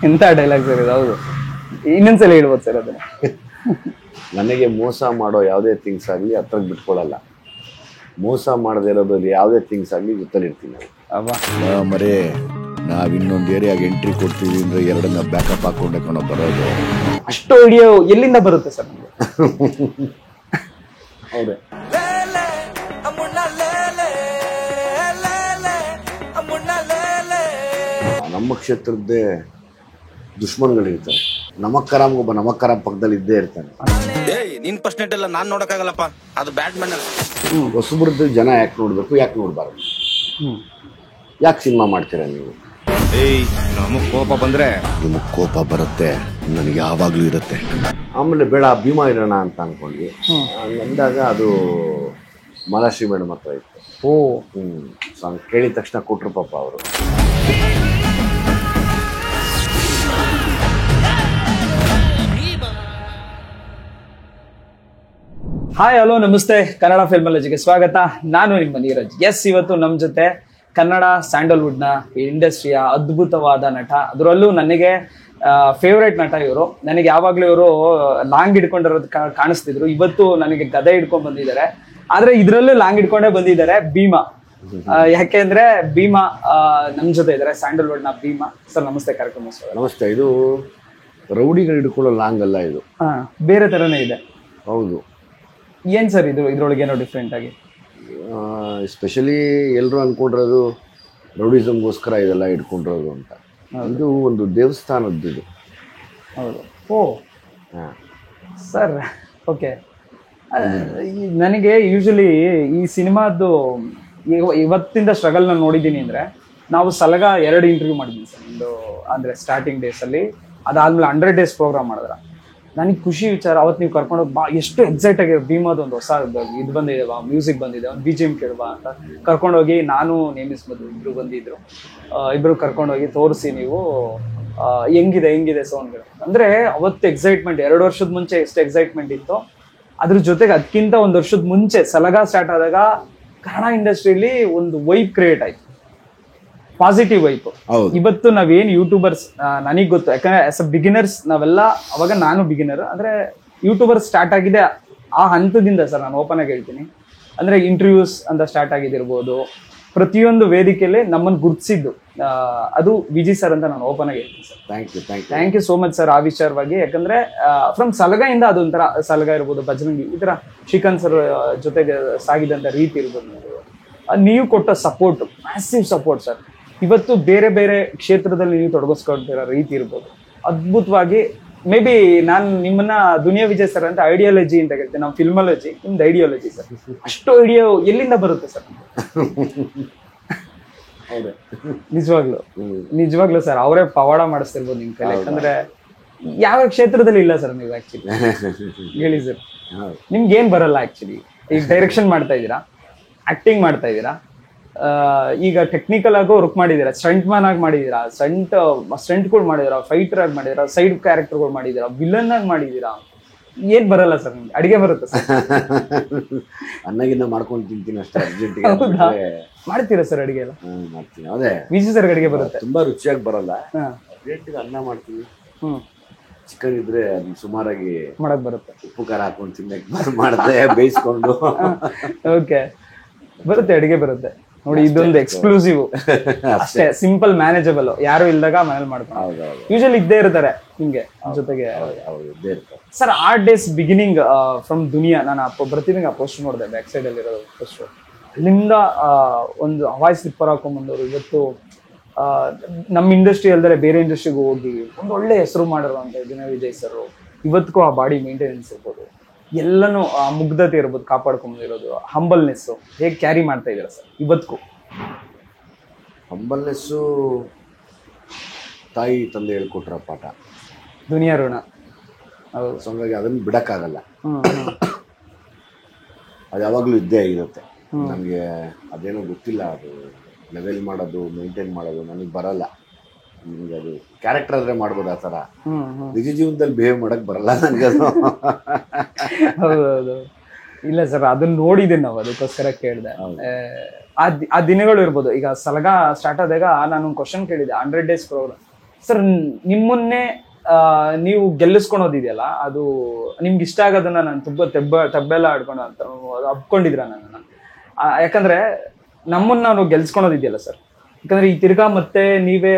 ಎಂತ dialogue sir ಇದು? ಹೌದು, ಇನ್ನೊಂದ್ಸಲ ಹೇಳ್ಬೋದು ಸರ್ ಅದನ್ನ. ನನಗೆ ಮೋಸ ಮಾಡೋ ಯಾವುದೇ ಥಿಂಗ್ಸ್ ಆಗಲಿ ಹತ್ರ ಬಿಟ್ಕೊಳ್ಳಲ್ಲ. ಮೋಸ ಮಾಡದೇ ಇರೋದ್ರಲ್ಲಿ ಯಾವುದೇ ಥಿಂಗ್ಸ್ ಆಗಲಿ ಜೊತೆಲಿರ್ತೀನಿ ನಾನು. ಅಬ್ಬಾ, ಮರೇ ನಾವ್ ಇನ್ನೊಂದು ಏರಿಯಾಗೆ ಎಂಟ್ರಿ ಕೊಡ್ತೀವಿ ಅಂದ್ರೆ ಎರಡನ್ನ ಬ್ಯಾಕಪ್ ಹಾಕೊಂಡೆ ಕಣೋ ಬರೋದು. ಅಷ್ಟು ವಿಡಿಯೋ ಎಲ್ಲಿಂದ ಬರುತ್ತೆ ಸರ್ ನಿಮಗೆ? ಹೌದೇ, ನಮ್ಮ ಕ್ಷೇತ್ರದ್ದೇ ದುಶ್ಮನ್ಗಳಿರ್ತಾರೆ. ನಮಕ್ಕರಾಮ್ ಒಬ್ಬ ನಮಕ್ಕರಾಮ್ ಪಕ್ಕದಲ್ಲಿ ಇದ್ದೇ ಇರ್ತಾನೆ. ನಿನ್ ಪರ್ಸೆಂಟ್ ಎಲ್ಲ ನಾನ್ ನೋಡಕ್ಕಾಗಲ್ಲಪ್ಪ, ಅದು ಬ್ಯಾಡ್ ಮ್ಯಾನರ್. ಹೊಸಬ್ರದ್ದು ಜನ ಯಾಕೆ ನೋಡ್ಬೇಕು, ಯಾಕೆ ನೋಡ್ಬಾರ್ದು? ಯಾಕೆ ಸಿನಿಮಾ ಮಾಡ್ತೀರಾ ನೀವು? ನಮಗ್ ಕೋಪ ಬಂದ್ರೆ ನಿಮಗ್ ಕೋಪ ಬರುತ್ತೆ, ನನಗೆ ಯಾವಾಗ್ಲೂ ಇರುತ್ತೆ. ಆಮೇಲೆ ಬೇಡ ಭೀಮಾ ಇರೋಣ ಅಂತ ಅನ್ಕೊಂಡ್ವಿ. ಅಂದಾಗ ಅದು ಮಾಲಾಶ್ರೀ ಮೇಡಮ್ ಹತ್ರ ಇತ್ತು. ಸಾಂಗ್ ಕೇಳಿದ ತಕ್ಷಣ ಕೊಟ್ರು ಪಾಪ ಅವರು. ಹಾಯ್, ಹಲೋ, ನಮಸ್ತೆ. ಕನ್ನಡ ಫಿಲ್ಮಾಲಜಿಗೆ ಸ್ವಾಗತ. ನಾನು ನಿಮ್ಮ ನೀರಜ್. ಎಸ್, ಇವತ್ತು ನಮ್ಮ ಜೊತೆ ಕನ್ನಡ ಸ್ಯಾಂಡಲ್ವುಡ್ನ ಇಂಡಸ್ಟ್ರಿಯ ಅದ್ಭುತವಾದ ನಟ, ಅದರಲ್ಲೂ ನನಗೆ ಫೇವ್ರೇಟ್ ನಟ ಇವರು. ನನಗೆ ಯಾವಾಗಲೂ ಇವರು ಲಾಂಗ್ ಹಿಡ್ಕೊಂಡಿರೋದು ಕಾಣಿಸ್ತಿದ್ರು. ಇವತ್ತು ನನಗೆ ಗದೆ ಹಿಡ್ಕೊಂಡ್ ಬಂದಿದ್ದಾರೆ, ಆದ್ರೆ ಇದರಲ್ಲೂ ಲಾಂಗ್ ಹಿಡ್ಕೊಂಡೇ ಬಂದಿದ್ದಾರೆ. ಭೀಮಾ, ಯಾಕೆಂದ್ರೆ ಭೀಮಾ ನಮ್ಮ ಜೊತೆ ಇದ್ದಾರೆ, ಸ್ಯಾಂಡಲ್ವುಡ್ನ ಭೀಮಾ. ಸರ್ ನಮಸ್ತೆ, ಕಾರ್ಯಕ್ರಮ ಸರ್. ನಮಸ್ತೆ. ಇದು ರೌಡಿಗಳು ಹಿಡ್ಕೊಳ್ಳೋ ಲಾಂಗ್ ಅಲ್ಲ, ಇದು ಬೇರೆ ಥರನೇ ಇದೆ. ಹೌದು. ಏನ್ ಸರ್ ಇದು? ಇದ್ರೊಳಗೆ ಏನೋ ಡಿಫ್ರೆಂಟ್ ಆಗಿ ಎಸ್ಪೆಷಲಿ ಎಲ್ಲರೂ ಅನ್ಕೊಂಡಿರೋದು ರೌಡಿಸಮ್ಗೋಸ್ಕರ ಇದೆಲ್ಲ ಇಟ್ಕೊಂಡಿರೋದು ಅಂತ. ಇದು ಒಂದು ದೇವಸ್ಥಾನದ್ದು ಇದು. ಹೌದು. ಓ ಸರ್, ಓಕೆ. ನನಗೆ ಯೂಶಲಿ ಈ ಸಿನಿಮಾದ್ದು ಇವತ್ತಿಂದ ಸ್ಟ್ರಗಲ್ನ ನೋಡಿದ್ದೀನಿ ಅಂದರೆ, ನಾವು ಸಲಗ 2 ಇಂಟರ್ವ್ಯೂ ಮಾಡಿದ್ದೀನಿ ಸರ್. ಒಂದು ಅಂದರೆ ಸ್ಟಾರ್ಟಿಂಗ್ ಡೇಸಲ್ಲಿ, ಅದಾದಮೇಲೆ 100 ಡೇಸ್ ಪ್ರೋಗ್ರಾಮ್ ಮಾಡಿದ್ರೆ ನನಗೆ ಖುಷಿ ವಿಚಾರ. ಅವತ್ತು ನೀವು ಕರ್ಕೊಂಡೋಗಿ ಎಷ್ಟು ಎಕ್ಸೈಟ್ ಆಗಿ ಭೀಮಾದ ಒಂದು ಹೊಸ ಇದು ಬಂದಿದೆ, ಮ್ಯೂಸಿಕ್ ಬಂದಿದೆ, ಒಂದು BGM ಕೇಳುವ ಅಂತ ಕರ್ಕೊಂಡೋಗಿ, ನಾನು ನೇಮಿಸ್ ಮಧು ಇಬ್ಬರು ಬಂದಿದ್ರು. ಇಬ್ಬರು ಕರ್ಕೊಂಡೋಗಿ ತೋರಿಸಿ, ನೀವು ಹೆಂಗಿದೆ ಸೌಂಡ್ಗಳು ಅಂದರೆ ಅವತ್ತು ಎಕ್ಸೈಟ್ಮೆಂಟ್. 2 ವರ್ಷದ ಮುಂಚೆ ಎಷ್ಟು ಎಕ್ಸೈಟ್ಮೆಂಟ್ ಇತ್ತು, ಅದ್ರ ಜೊತೆಗೆ ಅದಕ್ಕಿಂತ 1 ವರ್ಷದ ಮುಂಚೆ ಸಲಗ ಸ್ಟಾರ್ಟ್ ಆದಾಗ ಕನ್ನಡ ಇಂಡಸ್ಟ್ರಿಯಲ್ಲಿ ಒಂದು ವೈಬ್ ಕ್ರಿಯೇಟ್ ಆಯ್ತು, ಪಾಸಿಟಿವ್ ವೈಪ್. ಇವತ್ತು ನಾವೇನು ಯೂಟ್ಯೂಬರ್ಸ್, ನನಗೆ ಗೊತ್ತು, ಯಾಕಂದ್ರೆ ಆಸ್ ಅ ಬಿಗಿನರ್ಸ್ ನಾವೆಲ್ಲ, ಅವಾಗ ನಾನು ಬಿಗಿನರ್ ಅಂದ್ರೆ ಯೂಟ್ಯೂಬರ್ ಸ್ಟಾರ್ಟ್ ಆಗಿದೆ ಆ ಹಂತದಿಂದ ಸರ್. ನಾನು ಓಪನ್ ಆಗಿ ಹೇಳ್ತೀನಿ, ಅಂದ್ರೆ ಇಂಟರ್ವ್ಯೂಸ್ ಅಂತ ಸ್ಟಾರ್ಟ್ ಆಗಿದಿರ್ಬೋದು, ಪ್ರತಿಯೊಂದು ವೇದಿಕೆಯಲ್ಲಿ ನಮ್ಮನ್ನು ಗುರುತಿಸಿದ್ದು ಅದು ವಿಜಿ ಸರ್ ಅಂತ ನಾನು ಓಪನ್ ಆಗಿ ಹೇಳ್ತೀನಿ sir. Thank you so much sir ಆ ವಿಚಾರವಾಗಿ. ಯಾಕಂದ್ರೆ ಫ್ರಮ್ ಸಲಗದಿಂದ ಅದೊಂಥರ ಸಲಗ ಇರ್ಬೋದು, ಬಜರಂಗಿ, ಈ ಥರ ಶ್ರೀಕಾಂತ್ ಸರ್ ಜೊತೆಗೆ ಸಾಗಿದಂಥ ರೀತಿ ಇರ್ಬೋದು, ನೀವು ಕೊಟ್ಟ ಸಪೋರ್ಟ್, ಮ್ಯಾಸಿವ್ ಸಪೋರ್ಟ್ ಸರ್. ಇವತ್ತು ಬೇರೆ ಬೇರೆ ಕ್ಷೇತ್ರದಲ್ಲಿ ನೀವು ತೊಡಗಿಸ್ಕೊಳ್ತಿರೋ ರೀತಿ ಇರ್ಬೋದು, ಅದ್ಭುತವಾಗಿ. ಮೇ ಬಿ ನಾನು ನಿಮ್ಮನ್ನ ದುನಿಯಾ ವಿಜಯ್ ಸರ್ ಅಂತ ಐಡಿಯಾಲಜಿ ಅಂತ ಹೇಳ್ತೇನೆ, ನಾವು ಫಿಲ್ಮಾಲಜಿ, ನಿಮ್ದು ಐಡಿಯಾಲಜಿ ಸರ್. ಅಷ್ಟು ಐಡಿಯಾ ಎಲ್ಲಿಂದ ಬರುತ್ತೆ ಸರ್? ನಿಜವಾಗ್ಲು ಸರ್, ಅವರೇ ಪವಾಡ ಮಾಡಿಸ್ತಿರ್ಬೋದು ನಿಮ್ ಕೈಲಿ. ಯಾಕಂದ್ರೆ ಯಾವ ಕ್ಷೇತ್ರದಲ್ಲಿ ಇಲ್ಲ ಸರ್ ನೀವು ಆಕ್ಚುಲಿ. ಹೇಳಿ ಸರ್, ನಿಮ್ಗೆ ಏನ್ ಬರಲ್ಲ ಆಕ್ಚುಲಿ? ಈಗ ಡೈರೆಕ್ಷನ್ ಮಾಡ್ತಾ ಇದ್ದೀರಾ, ಆಕ್ಟಿಂಗ್ ಮಾಡ್ತಾ ಇದ್ದೀರಾ, ಈಗ ಟೆಕ್ನಿಕಲ್ ಆಗೋ ವರ್ಕ್ ಮಾಡಿದೀರಾ, ಸ್ಟಂಟ್ ಮ್ಯಾನ್ ಆಗಿ ಮಾಡಿದೀರಾ, ಸ್ಟಂಟ್ಗಳು ಮಾಡಿದೀರಾ, ಫೈಟರ್ ಆಗಿ ಮಾಡಿದೀರಾ, ಸೈಡ್ ಕ್ಯಾರೆಕ್ಟರ್ಗಳು ಮಾಡಿದೀರಾ, ವಿಲನ್ ಆಗಿ ಮಾಡಿದೀರಾ. ಏನ್ ಬರಲ್ಲ ಸರ್ ನಿಮ್ಗೆ? ಅಡಿಗೆ ಬರುತ್ತೆ ಸರ್? ಅನ್ನಗಿನ್ನ ಮಾಡ್ಕೊಂಡು ತಿಂತೀನಿ ಅಷ್ಟೇ. ಮಾಡ್ತೀರಾ ಸರ್ ಅಡಿಗೆ ಎಲ್ಲ? ಮಾಡ್ತೀನಿ. ಅದೇ ವಿಜಿ ಸರ್ ಅಡಿಗೆ ಬರುತ್ತೆ? ತುಂಬಾ ರುಚಿಯಾಗಿ ಬರಲ್ಲ, ಅನ್ನ ಮಾಡ್ತೀವಿ. ಚಿಕನ್ ಇದ್ರೆ ಅದನ್ನ ಸುಮಾರಾಗಿ ಮಾಡಕ್ ಬರುತ್ತೆ, ಉಪ್ಪು ಖಾರ ಹಾಕೊಂಡು ತಿನ್ನಕ್ಕೆ ಮಾಡಿದೆ, ಬೇಯಿಸ್ಕೊಂಡು. ಓಕೆ, ಬರುತ್ತೆ, ಅಡಿಗೆ ಬರುತ್ತೆ ನೋಡಿ. ಇದೊಂದು ಎಕ್ಸ್ಕ್ಲೂಸಿವ್ ಅಷ್ಟೇ, ಸಿಂಪಲ್, ಮ್ಯಾನೇಜಬಲ್. ಯಾರು ಇಲ್ದಾಗ ಮನೇಲಿ ಮಾಡ್ಕೊಂಡು ಯೂಶಲಿ ಇದ್ದೇ ಇರ್ತಾರೆ ನಿಮ್ಗೆ ಜೊತೆಗೆ ಸರ್. 8 ಡೇಸ್ ಬಿಗಿನಿಂಗ್ ಫ್ರಮ್ ದುನಿಯಾ, ನಾನು ಬರ್ತೀನಿ ಆ ಪೋಸ್ಟ್ ನೋಡಿದೆ, ಬ್ಯಾಕ್ ಸೈಡ್ ಅಲ್ಲಿ ಇರೋದು ಪೋಸ್ಟ್. ಅಲ್ಲಿಂದ ಒಂದು ವಾಯ್ಸ್ ಸ್ಲಿಪ್ಪರ್ ಹಾಕೊಂಡ್ಬಂದವರು ಇವತ್ತು ನಮ್ಮ ಇಂಡಸ್ಟ್ರಿ ಅಲ್ದರೆ ಬೇರೆ ಇಂಡಸ್ಟ್ರಿಗೆ ಹೋಗಿ ಒಂದು ಒಳ್ಳೆ ಹೆಸರು ಮಾಡಿರುವಂಥ ದುನಿಯಾ ವಿಜಯ್ ಸರ್. ಇವತ್ತಿಗೂ ಆ ಬಾಡಿ ಮೇಂಟೆನೆನ್ಸ್ ಇರ್ಬೋದು, ಎಲ್ಲನೂ ಆ ಮುಗ್ಧತೆ ಇರ್ಬೋದು, ಕಾಪಾಡ್ಕೊಂಡಿರೋದು, ಹಂಬಲ್ನೆಸ್ಸು ಹೇಗೆ ಕ್ಯಾರಿ ಮಾಡ್ತಾ ಇದ್ದೀರಾ ಸರ್ ಇವತ್ತಿಗೂ? ಹಂಬಲ್ನೆಸ್ಸು ತಾಯಿ ತಂದೆ ಹೇಳ್ಕೊಟ್ರ ಪಾಠ, ದುನಿಯಾ ಋಣ. ಹೌದು. ಸೊ ಹಂಗಾಗಿ ಅದನ್ನು ಬಿಡೋಕ್ಕಾಗಲ್ಲ, ಅದು ಯಾವಾಗಲೂ ಇದ್ದೇ ಆಗಿರುತ್ತೆ. ನನಗೆ ಅದೇನೋ ಗೊತ್ತಿಲ್ಲ, ಅದು ಲೆವೆಲ್ ಮಾಡೋದು, ಮೇಂಟೈನ್ ಮಾಡೋದು ನನಗೆ ಬರಲ್ಲ. ನಿಮ್ಗೆ ಅದು ಕ್ಯಾರೆಕ್ಟರ್ ಆದ್ರೆ ಮಾಡ್ಬೋದು, ಆ ಥರ ನಿಜ ಜೀವನದಲ್ಲಿ ಬಿಹೇವ್ ಮಾಡಕ್ ಬರಲ್ಲ ನನಗೆ ಅದು. ಹೌದೌದು. ಇಲ್ಲ ಸರ್, ಅದನ್ನ ನೋಡಿದ್ದೀನಿ ನಾವು, ಅದಕ್ಕೋಸ್ಕರ ಕೇಳಿದೆ. ಆ ದಿನಗಳು ಇರ್ಬೋದು. ಈಗ ಸಲಗ ಸ್ಟಾರ್ಟ್ ಆದಾಗ ನಾನು ಕ್ವಶನ್ ಕೇಳಿದೆ, 100 ಡೇಸ್ ಪ್ರೋಗ್ರಾಮ್ ಸರ್ ನಿಮ್ಮನ್ನೇ ನೀವು ಗೆಲ್ಲಿಸ್ಕೊಳೋದಿದೆಯಲ್ಲ, ಅದು ನಿಮ್ಗೆ ಇಷ್ಟ ಆಗೋದನ್ನ ನಾನು ತುಂಬ ತೆಬ್ಬೆಲ್ಲ ಆಡ್ಕೊಂಡು ಅಂತ ಅಪ್ಕೊಂಡಿದ್ರ ನನ್ನನ್ನು. ಯಾಕಂದ್ರೆ ನಮ್ಮನ್ನ ನಾವು ಗೆಲ್ಸ್ಕೊಳೋದಿದೆಯಲ್ಲ ಸರ್, ಯಾಕಂದ್ರೆ ಈ ಮತ್ತೆ ನೀವೇ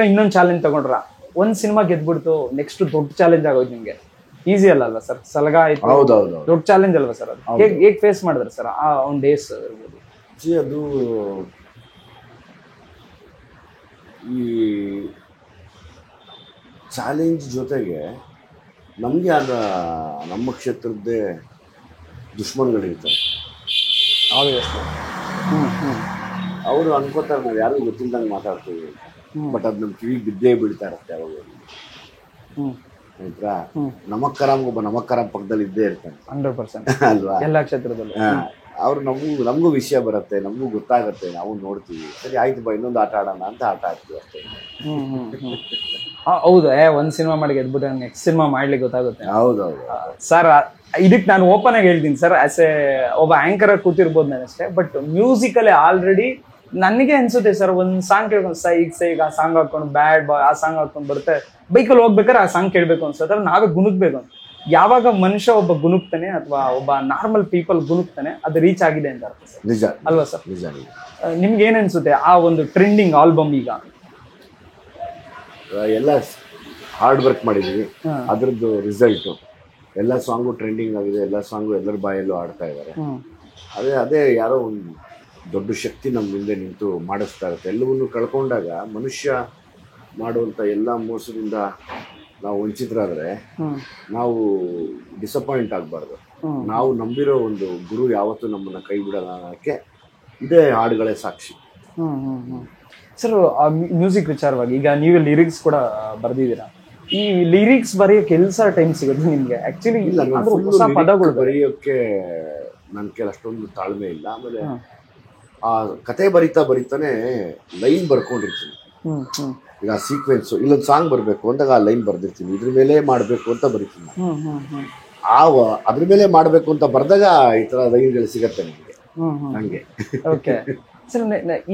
ಇನ್ನೊಂದು ಚಾಲೆಂಜ್ ತಗೊಂಡ್ರ, ಒಂದ್ ಸಿನಿಮಾ ಗೆದ್ಬಿಡ್ತು, ನೆಕ್ಸ್ಟ್ ದೊಡ್ಡ ಚಾಲೆಂಜ್ ಆಗೋದು ನಿಮ್ಗೆ ಈಸಿ ಅಲ್ವಾ ಸರ್? ಸಲಗ ಆಯ್ತು, ದೊಡ್ಡ ಚಾಲೆಂಜ್ ಅಲ್ವಾ ಸರ್? ಅದು ಹೇಗ್ ಫೇಸ್ ಮಾಡಿದ್ರೆ ಸರ್ ಆ ಒಂದು ಡೇಸ್ ಇರ್ಬೋದು? ಅದು ಈ ಚಾಲೆಂಜ್ ಜೊತೆಗೆ ನಮಗೆ ಆದ ನಮ್ಮ ಕ್ಷೇತ್ರದ್ದೇ ದುಶ್ಮನ್ಗಳಿರ್ತಾರೆ. ಅವರು ಅನ್ಕೋತಾರೆ ನಾವು ಯಾರಿಗೂ ಗೊತ್ತಿಲ್ದಂಗೆ ಮಾತಾಡ್ತೀವಿ, ಬಟ್ ಅದು ನಮ್ಮ ಕಿವಿಗೆ ಬಿದ್ದೇ ಬೀಳ್ತಾ ಇರುತ್ತೆ ಯಾವಾಗ. ಆಯ್ತಾ? ನಮಕ್ಕರಾಮ್ ಒಬ್ಬ ನಮಕ್ಕರಾಮ್ ಪಕ್ಕದಲ್ಲಿ ಇದ್ದೇ ಇರ್ತಾನೆ 100% ಅಲ್ವಾ? ಎಲ್ಲಾ ಕ್ಷೇತ್ರದಲ್ಲೂ ಅವ್ರು ನಮಗೂ ವಿಷಯ ಬರುತ್ತೆ, ನಮಗೂ ಗೊತ್ತಾಗುತ್ತೆ, ನಾವು ನೋಡ್ತೀವಿ, ಸರಿ ಆಯ್ತು ಬಾ ಇನ್ನೊಂದು ಆಟ ಆಡೋಣ ಅಂತ ಆಟ ಆಡ್ತೀವಿ ಅಷ್ಟೇ. ಹೌದು, ಒಂದ್ ಸಿನಿಮಾ ಮಾಡಿ ಗೆದ್ಬಿಟ್ರೆ ನೆಕ್ಸ್ಟ್ ಸಿನಿಮಾ ಮಾಡ್ಲಿಕ್ಕೆ ಗೊತ್ತಾಗುತ್ತೆ. ಹೌದೌದು ಸರ್, ಇದಕ್ಕೆ ನಾನು ಓಪನ್ ಆಗಿ ಹೇಳ್ತೀನಿ ಸರ್, ಆಸ್ ಎ ಒಬ್ಬ ಆಂಕರ್ ಆಗಿ ಕೂತಿರ್ಬೋದು ನಾನು ಅಷ್ಟೇ, ಬಟ್ ಮ್ಯೂಸಿಕಲ್ಲಿ ಆಲ್ರೆಡಿ ನನಗೆ ಅನ್ಸುತ್ತೆ ಸರ್, ಒಂದ್ ಸಾಂಗ್ ಕೇಳ್ಕೊಂಡು ಸೈಗ್ ಆ ಸಾಂಗ್ ಹಾಕೊಂಡು ಬ್ಯಾಡ್ ಬಾಯ್ ಆ ಸಾಂಗ್ ಹಾಕೊಂಡು ಬರುತ್ತೆ, ಬೈಕಲ್ಲಿ ಹೋಗ್ಬೇಕಾದ್ರೆ ಆ ಸಾಂಗ್ ಕೇಳ್ಬೇಕು ಅನ್ಸುತ್ತೆ, ನಾವೇ ಗುನುಗ್ಬೇಕು ಅಂತ. ಯಾವಾಗ ಮನುಷ್ಯ ಒಬ್ಬ ಗುನುಗ್ತಾನೆ ಅಥವಾ ಒಬ್ಬ ನಾರ್ಮಲ್ ಪೀಪಲ್ ಗುನುಗ್ತಾನೆ, ಅದು ರೀಚ್ ಆಗಿದೆ ಅಂತ ಅರ್ಥ ಸರ್. ನಿಜ ಅಲ್ವಾ ಸರ್? ನಿಜ. ನಿಮ್ಗೆ ಏನ್ ಅನ್ಸುತ್ತೆ ಆ ಒಂದು ಟ್ರೆಂಡಿಂಗ್ ಆಲ್ಬಮ್? ಈಗ ಎಲ್ಲ ಹಾರ್ಡ್ ವರ್ಕ್ ಮಾಡಿದೀವಿ, ಅದ್ರದ್ದು ರಿಸಲ್ಟು ಎಲ್ಲ ಸಾಂಗು ಟ್ರೆಂಡಿಂಗ್ ಆಗಿದೆ, ಎಲ್ಲ ಸಾಂಗು ಎಲ್ಲರ ಬಾಯಲ್ಲೂ ಆಡ್ತಾ ಇದ್ದಾರೆ. ಅದೇ ಯಾರೋ ಒಂದು ದೊಡ್ಡ ಶಕ್ತಿ ನಮ್ಮ ಹಿಂದೆ ನಿಂತು ಮಾಡಿಸ್ತಾ ಇರುತ್ತೆ. ಎಲ್ಲವನ್ನೂ ಕಳ್ಕೊಂಡಾಗ ಮನುಷ್ಯ ಮಾಡುವಂಥ ಎಲ್ಲ ಮೋಸದಿಂದ ನಾವು ವಂಚಿತರಾದರೆ ನಾವು ಡಿಸಪಾಯಿಂಟ್ ಆಗಬಾರ್ದು. ನಾವು ನಂಬಿರೋ ಒಂದು ಗುರು ಯಾವತ್ತೂ ನಮ್ಮನ್ನು ಕೈ ಬಿಡಲ್ಲ ಅನ್ನೋಕ್ಕೆ ಇದೇ ಹಾಡುಗಳೇ ಸಾಕ್ಷಿ. ಸರ್, ಮ್ಯೂಸಿಕ್ ವಿಚಾರವಾಗಿ ಈಗ ನೀವೇ ಲಿರಿಕ್ಸ್ ಕೂಡ ಬರ್ದಿದ್ದೀರಾ. ಈ ಲಿರಿಕ್ಸ್ ಬರೆಯೋ ಕೆಲಸ ಟೈಮ್ ಸಿಗುತ್ತೆ ನಿಮ್ಗೆ? ಆಕ್ಚುಲಿ ಇಲ್ಲ, ಹೊಸ ಪದಗಳು ಬರೆಯೋಕ್ಕೆ ನನ್ನ ಕೈಲಿ ಅಷ್ಟೊಂದು ತಾಳ್ಮೆ ಇಲ್ಲ. ಆಮೇಲೆ ಆ ಕತೆ ಬರಿತಾನೆ ಲೈನ್ ಬರ್ಕೊಂಡಿರ್ತೀನಿ. ಈಗ ಸೀಕ್ವೆನ್ಸು ಇಲ್ಲೊಂದು ಸಾಂಗ್ ಬರಬೇಕು ಅಂದಾಗ ಆ ಲೈನ್ ಬರ್ದಿರ್ತೀನಿ, ಇದ್ರ ಮೇಲೆ ಮಾಡಬೇಕು ಅಂತ ಬರಿತೀನಿ. ಅದ್ರ ಮೇಲೆ ಮಾಡಬೇಕು ಅಂತ ಬರ್ದಾಗ ಈ ಥರ ಲೈನ್ಗಳು ಸಿಗತ್ತೆ ನಿಮಗೆ ನನಗೆ. ಓಕೆ ಸರ್,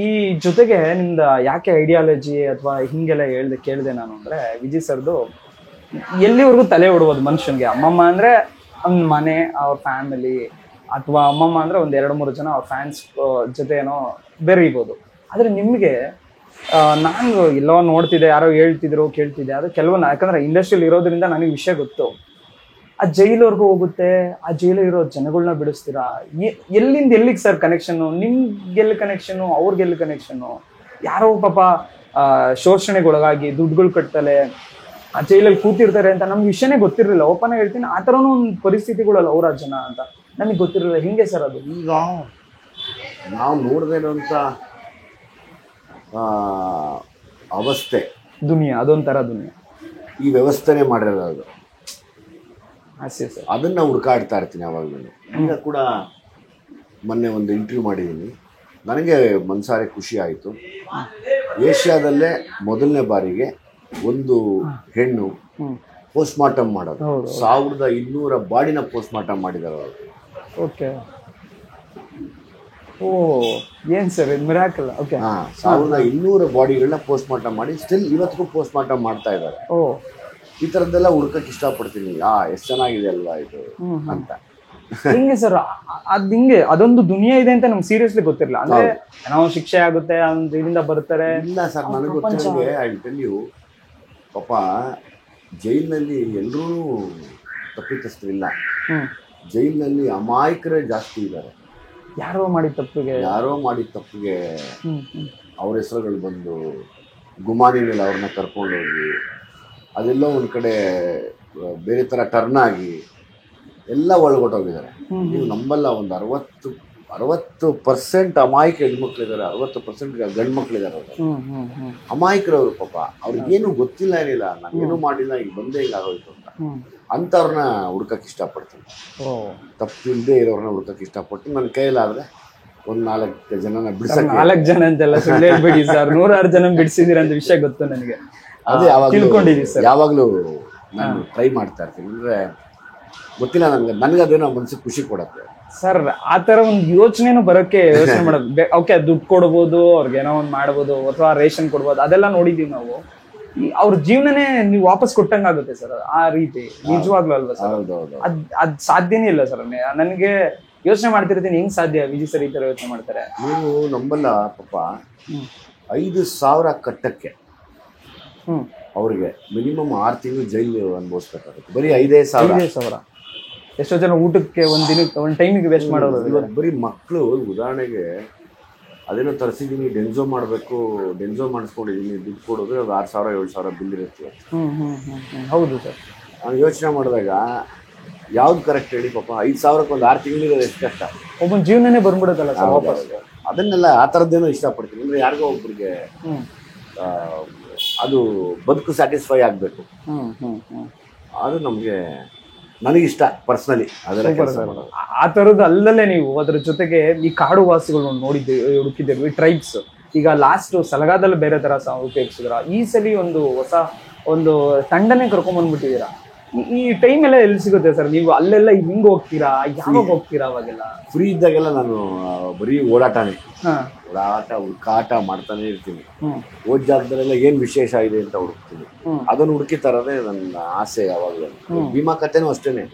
ಈ ಜೊತೆಗೆ ನಿಮ್ದು ಯಾಕೆ ಐಡಿಯಾಲಜಿ ಅಥವಾ ಹಿಂಗೆಲ್ಲ ಕೇಳಿದೆ ನಾನು ಅಂದರೆ, ವಿಜಯ್ ಸರ್ದು ಎಲ್ಲಿವರೆಗೂ ತಲೆ ಹೊಡ್ಬೋದು ಮನುಷ್ಯನಿಗೆ. ಅಮ್ಮಮ್ಮ ಅಂದರೆ ಒಂದು ಮನೆ, ಅವ್ರ ಫ್ಯಾಮಿಲಿ, ಅಥವಾ ಅಮ್ಮಮ್ಮ ಅಂದರೆ ಒಂದು 2-3 ಜನ ಅವ್ರ ಫ್ಯಾನ್ಸ್ ಜೊತೆ ಏನೋ ಬೆರೀಬೋದು. ಆದರೆ ನಿಮಗೆ ನಾನು ಎಲ್ಲೋ ನೋಡ್ತಿದ್ದೆ, ಯಾರೋ ಹೇಳ್ತಿದ್ರು ಕೇಳ್ತಿದ್ದೆ, ಅದು ಕೆಲವೊಂದು ಯಾಕಂದರೆ ಇಂಡಸ್ಟ್ರಿಯಲ್ಲಿ ಇರೋದ್ರಿಂದ ನನಗೆ ವಿಷಯ ಗೊತ್ತು. ಆ ಜೈಲವರೆಗೂ ಹೋಗುತ್ತೆ, ಆ ಜೈಲಲ್ಲಿರೋ ಜನಗಳನ್ನ ಬಿಡಿಸ್ತೀರಾ, ಎಲ್ಲಿಂದ ಎಲ್ಲಿಗೆ ಸರ್ ಕನೆಕ್ಷನ್ನು? ನಿಮ್ಗೆಲ್ಲಿ ಕನೆಕ್ಷನ್ನು, ಅವ್ರಿಗೆಲ್ಲಿ ಕನೆಕ್ಷನ್ನು? ಯಾರೋ ಪಾಪ ಶೋಷಣೆಗೊಳಗಾಗಿ ದುಡ್ಡುಗಳು ಕಟ್ಟಲೆ ಆ ಜೈಲಲ್ಲಿ ಕೂತಿರ್ತಾರೆ ಅಂತ ನಮ್ಗೆ ವಿಷಯನೇ ಗೊತ್ತಿರಲಿಲ್ಲ. ಓಪನ್ ಆಗಿ ಹೇಳ್ತೀನಿ, ಆ ಥರನೂ ಒಂದು ಪರಿಸ್ಥಿತಿಗಳಲ್ಲ ಅವರ ಜನ ಅಂತ ನಮಗೆ ಗೊತ್ತಿರಲಿಲ್ಲ. ಹಿಂಗೆ ಸರ್ ಅದು? ಈಗ ನಾವು ನೋಡದೇ ಇರೋಂಥ ಅವಸ್ಥೆ ದುನಿಯಾ, ಅದೊಂಥರ ದುನಿಯಾ ಈ ವ್ಯವಸ್ಥೆನೇ ಮಾಡಿರೋದು. ಸರ್, ಅದನ್ನು ಹುಡುಕಾಡ್ತಾ ಇರ್ತೀನಿ ಯಾವಾಗಲೂ. ಈಗ ಕೂಡ ಮೊನ್ನೆ ಒಂದು ಇಂಟರ್ವ್ಯೂ ಮಾಡಿದ್ದೀನಿ, ನನಗೆ ಮನಸಾರೆ ಖುಷಿ ಆಯಿತು. ಏಷ್ಯಾದಲ್ಲೇ ಮೊದಲನೇ ಬಾರಿಗೆ ಒಂದು ಹೆಣ್ಣು ಪೋಸ್ಟ್ ಮಾರ್ಟಮ್ ಮಾಡೋದು, 1200 ಬಾಡಿನ ಪೋಸ್ಟ್ ಮಾರ್ಟಮ್ ಮಾಡಿದ್ದಾರೆ ಅವರು. ಓಕೆ, ಓ ಏನು ಸರ್ ಇದು ಮಿರಾಕಲ್. ಓಕೆ, 1200 ಬಾಡಿಗಳನ್ನ ಪೋಸ್ಟ್ ಮಾರ್ಟಮ್ ಮಾಡಿ ಸ್ಟಿಲ್ ಇವತ್ತಿಗೂ ಪೋಸ್ಟ್ ಮಾರ್ಟಮ್ ಮಾಡ್ತಾ ಇದ್ದಾರೆ. ಓ, ಈ ಥರದ್ದೆಲ್ಲ ಹುಡುಕಕ್ಕೆ ಇಷ್ಟಪಡ್ತೀನಿ. ಎಷ್ಟು ಚೆನ್ನಾಗಿದೆ ಅಲ್ವಾ ಇದು ಅಂತ. ಹಿಂಗೆ ಸರ್, ಅದು ಹಿಂಗೆ ಅದೊಂದು ದುನಿಯಾ ಇದೆ ಅಂತ ನಮ್ಗೆ ಸೀರಿಯಸ್ಲಿ ಗೊತ್ತಿರಲಿಲ್ಲ. ಅಂದ್ರೆ ನಾವು ಶಿಕ್ಷೆ ಆಗುತ್ತೆ ಒಂದು ಇದರಿಂದ ಬರ್ತಾರೆ. ಇಲ್ಲ ಸರ್, ನನಗೆ ಗೊತ್ತಿರೋಂಗೆ ಐ ವಿಲ್ ಟೆಲ್ ಯು, ಪಾಪ ಜೈಲಿನಲ್ಲಿ ಎಲ್ಲರೂ ತಪ್ಪಿತಸ್ಥರಿಲ್ಲ. ಜೈಲಿನಲ್ಲಿ ಅಮಾಯಕರೇ ಜಾಸ್ತಿ ಇದ್ದಾರೆ. ಯಾರೋ ಮಾಡಿದ ತಪ್ಪಿಗೆ ಅವ್ರ ಹೆಸರುಗಳು ಬಂದು ಗುಮಾನಿ ಮೇಲೆ ಅವ್ರನ್ನ ಕರ್ಕೊಂಡು ಹೋಗಿ ಅದೆಲ್ಲೋ ಒಂದು ಕಡೆ ಬೇರೆ ಥರ ಟರ್ನ್ ಆಗಿ ಎಲ್ಲ ಒಳಗೊಟ್ಟೋಗಿದ್ದಾರೆ. ನೀವು ನಂಬಲ್ಲ, ಒಂದು 60% ಅಮಾಯಕ ಹೆಣ್ಮಕ್ಳಿದ್ದಾರೆ, 60% ಗಂಡು ಮಕ್ಳಿದ್ದಾರೆ. ಅವರು ಅಮಾಯಕರವರು ಪಾಪ, ಅವ್ರಿಗೇನು ಗೊತ್ತಿಲ್ಲ, ಏನಿಲ್ಲ, ನಾನೇನು ಮಾಡಿಲ್ಲ, ಈಗ ಬಂದೇ ಈಗ ಆಗೋಯ್ತು ಅಂತ ಅಂಥವ್ರನ್ನ ಹುಡ್ಕಕ್ಕೆ ಇಷ್ಟಪಡ್ತೀನಿ. ತಪ್ಪಿಲ್ಲದೆ ಇರೋರನ್ನ ಹುಡ್ಕಕ್ಕೆ ಇಷ್ಟಪಟ್ಟು ನನ್ನ ಕೈಯಲ್ಲಾದರೆ ಒಂದು 4 ಜನನ ಬಿಡಿಸಕ್ಕೆ. 4 ಜನ ಅಂತೆಲ್ಲ ಸುಳ್ಳು ಹೇಳ್ಬೇಡಿ ಸರ್, 106 ಜನ ಬಿಡಿಸಿದಿರ ಅಂತ ವಿಷಯ ಗೊತ್ತು ನನಗೆ. ಅದೇ ಯಾವಾಗಲೂ ನಾನು ಟ್ರೈ ಮಾಡ್ತಾ ಇರ್ತೀನಿ. ಅಂದರೆ ಗೊತ್ತಿಲ್ಲ ನನಗೆ ಅದೇನೋ ಮನಸ್ಸಿಗೆ ಖುಷಿ ಕೊಡುತ್ತೆ ಸರ್. ಆ ಥರ ಒಂದು ಯೋಚನೆನೂ ಬರೋಕ್ಕೆ ಯೋಚನೆ ಮಾಡೋದು. ಓಕೆ, ದುಡ್ಡು ಕೊಡ್ಬೋದು, ಅವ್ರಿಗೆ ಏನೋ ಒಂದು ಮಾಡ್ಬೋದು, ಅಥವಾ ರೇಷನ್ ಕೊಡ್ಬೋದು, ಅದೆಲ್ಲ ನೋಡಿದ್ದೀವಿ ನಾವು. ಅವ್ರ ಜೀವನನೇ ನೀವು ವಾಪಸ್ ಕೊಟ್ಟಂಗಾಗುತ್ತೆ ಸರ್ ಆ ರೀತಿ. ನಿಜವಾಗ್ಲೂ ಅಲ್ವಾ ಸರ್? ಹೌದೌದು. ಅದ್ ಸಾಧ್ಯನೇ ಇಲ್ಲ ಸರ್. ನನಗೆ ಯೋಚನೆ ಮಾಡ್ತಿರ್ತೀನಿ, ಹೆಂಗ್ ಸಾಧ್ಯ ವಿಜಯ್ ಸರ್ ಈ ತರ ಯೋಚನೆ ಮಾಡ್ತಾರೆ? ನೀವು ನಂಬಲ್ಲ ಪಾಪ, 5,000 ಕಟ್ಟಕ್ಕೆ ಅವ್ರಿಗೆ ಮಿನಿಮಮ್ 6 ತಿಂಗಳು ಜೈಲು ಅನುಭವಿಸ್ಬೇಕಾಗುತ್ತೆ. ಬರೀ 5,000. ಎಷ್ಟೋ ಜನ ಊಟಕ್ಕೆ ಒಂದ್ ದಿನಕ್ಕೆ ಒಂದ್ ಟೈಮಿಗೆ ವೇಸ್ಟ್ ಮಾಡೋರು. ಇವತ್ತು ಬರೀ ಮಕ್ಕಳು, ಉದಾಹರಣೆಗೆ ಅದೇನೋ ತರಿಸಿದೀನಿ, ಡೆನ್ಸೋ ಮಾಡಬೇಕು, ಡೆನ್ಸೋ ಮಾಡಿಸ್ಕೊಂಡಿದೀನಿ, ದುಡ್ಡು ಕೊಡೋದು ಅದು 6,000 7,000 ಬಿಲ್ ಇರುತ್ತೆ. ಹೌದು ಸರ್. ನಾನು ಯೋಚನೆ ಮಾಡಿದಾಗ ಯಾವ್ದು ಕರೆಕ್ಟ್ ಹೇಳಿ ಪಾಪ? 5,000ಕ್ಕೆ ಒಂದು 6 ತಿಂಗಳಿರೋದು ಎಷ್ಟು ಕಷ್ಟ. ಒಬ್ಬನ ಜೀವನನೇ ಬಂದ್ಬಿಡುತ್ತಲ್ಲ ಸರ್ ವಾಪಸ್. ಅದನ್ನೆಲ್ಲ ಆ ಥರದ್ದೇನೋ ಇಷ್ಟಪಡ್ತೀನಿ. ಅಂದರೆ ಯಾರಿಗೋ ಒಬ್ಬರಿಗೆ ಅದು ಬದುಕು ಸ್ಯಾಟಿಸ್ಫೈ ಆಗಬೇಕು, ಅದು ನನಗಿಷ್ಟ ಪರ್ಸ್ನಲಿ. ಅದೆಲ್ಲ ಕೆಲಸ ಮಾಡೋದು ಆ ಥರದ್ದು ಅಲ್ಲಲ್ಲೇ ನೀವು ಅದ್ರ ಜೊತೆಗೆ ಈ ಕಾಡು ವಾಸಿಗಳು ಹುಡುಕಿದ್ದೀವಿ, ಟ್ರೈಬ್ಸ್. ಈಗ ಲಾಸ್ಟ್ ಸಲಗಾದಲ್ಲಿ ಬೇರೆ ತರ ಉಪಯೋಗಿಸಿದ್ರ, ಈ ಸಲ ಒಂದು ಹೊಸ ಒಂದು ತಂಡನೇ ಕರ್ಕೊಂಡ್ ಬಂದ್ಬಿಟ್ಟಿದ್ದೀರಾ. ಈ ಟೈಮ್ ಎಲ್ಲ ಎಲ್ಲಿ ಸಿಗುತ್ತೆ ಸರ್? ನೀವು ಅಲ್ಲೆಲ್ಲ ಹಿಂಗ್ ಹೋಗ್ತೀರಾ? ಯಾವಾಗ ಹೋಗ್ತೀರಾ? ಅವಾಗೆಲ್ಲ ಫ್ರೀ ಇದ್ದಾಗೆಲ್ಲ ನಾನು ಬರೀ ಓಡಾಟನೇ, ಹುಡುಕಾಟ ಮಾಡ್ತಾನೆ ಇರ್ತೀನಿ. ಓದ್ ಜಾಗದಲ್ಲೆಲ್ಲ ಏನ್ ವಿಶೇಷ ಇದೆ ಅಂತ ಹುಡುಕ್ತೀನಿ. ಅದನ್ನ ಹುಡುಕಿ ತರದೇ ನನ್ನ ಆಸೆ ಯಾವಾಗಲೂ. ಭೀಮಾ ಕಥೆನೂ ಅಷ್ಟೇನೆ.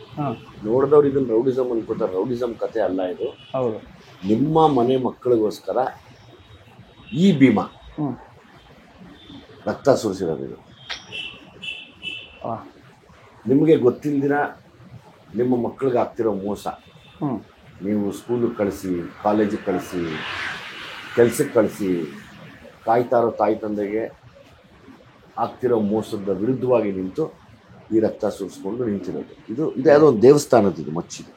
ನೋಡಿದವ್ರು ಇದನ್ನ ರೌಡಿಸಮ್ ಅನ್ಕೋತಾರೆ. ರೌಡಿಸಮ್ ಕತೆ ಅಲ್ಲ ಇದು. ನಿಮ್ಮ ಮನೆ ಮಕ್ಕಳಿಗೋಸ್ಕರ ಈ ಭೀಮಾ ರಕ್ತ ಸುರಿಸಿರೋದು ಇದು. ನಿಮಗೆ ಗೊತ್ತಿಲ್ದಿರ ನಿಮ್ಮ ಮಕ್ಕಳಿಗೆ ಆಗ್ತಿರೋ ಮೋಸ, ನೀವು ಸ್ಕೂಲಿಗೆ ಕಳಿಸಿ, ಕಾಲೇಜಿಗೆ ಕಳಿಸಿ, ಕೆಲ್ಸಕ್ಕೆ ಕಳಿಸಿ, ಕಾಯ್ತಾ ಇರೋ ತಾಯಿ ತಂದೆಗೆ ಆಗ್ತಿರೋ ಮೋಸದ ವಿರುದ್ಧವಾಗಿ ನಿಂತು ಈ ರಕ್ತ ಸುರಿಸ್ಕೊಂಡು ನಿಂತಿರೋದು. ಇದು ಯಾವುದೋ ಒಂದು ದೇವಸ್ಥಾನದ ಇದು ಮಚ್ಚಿದೆ,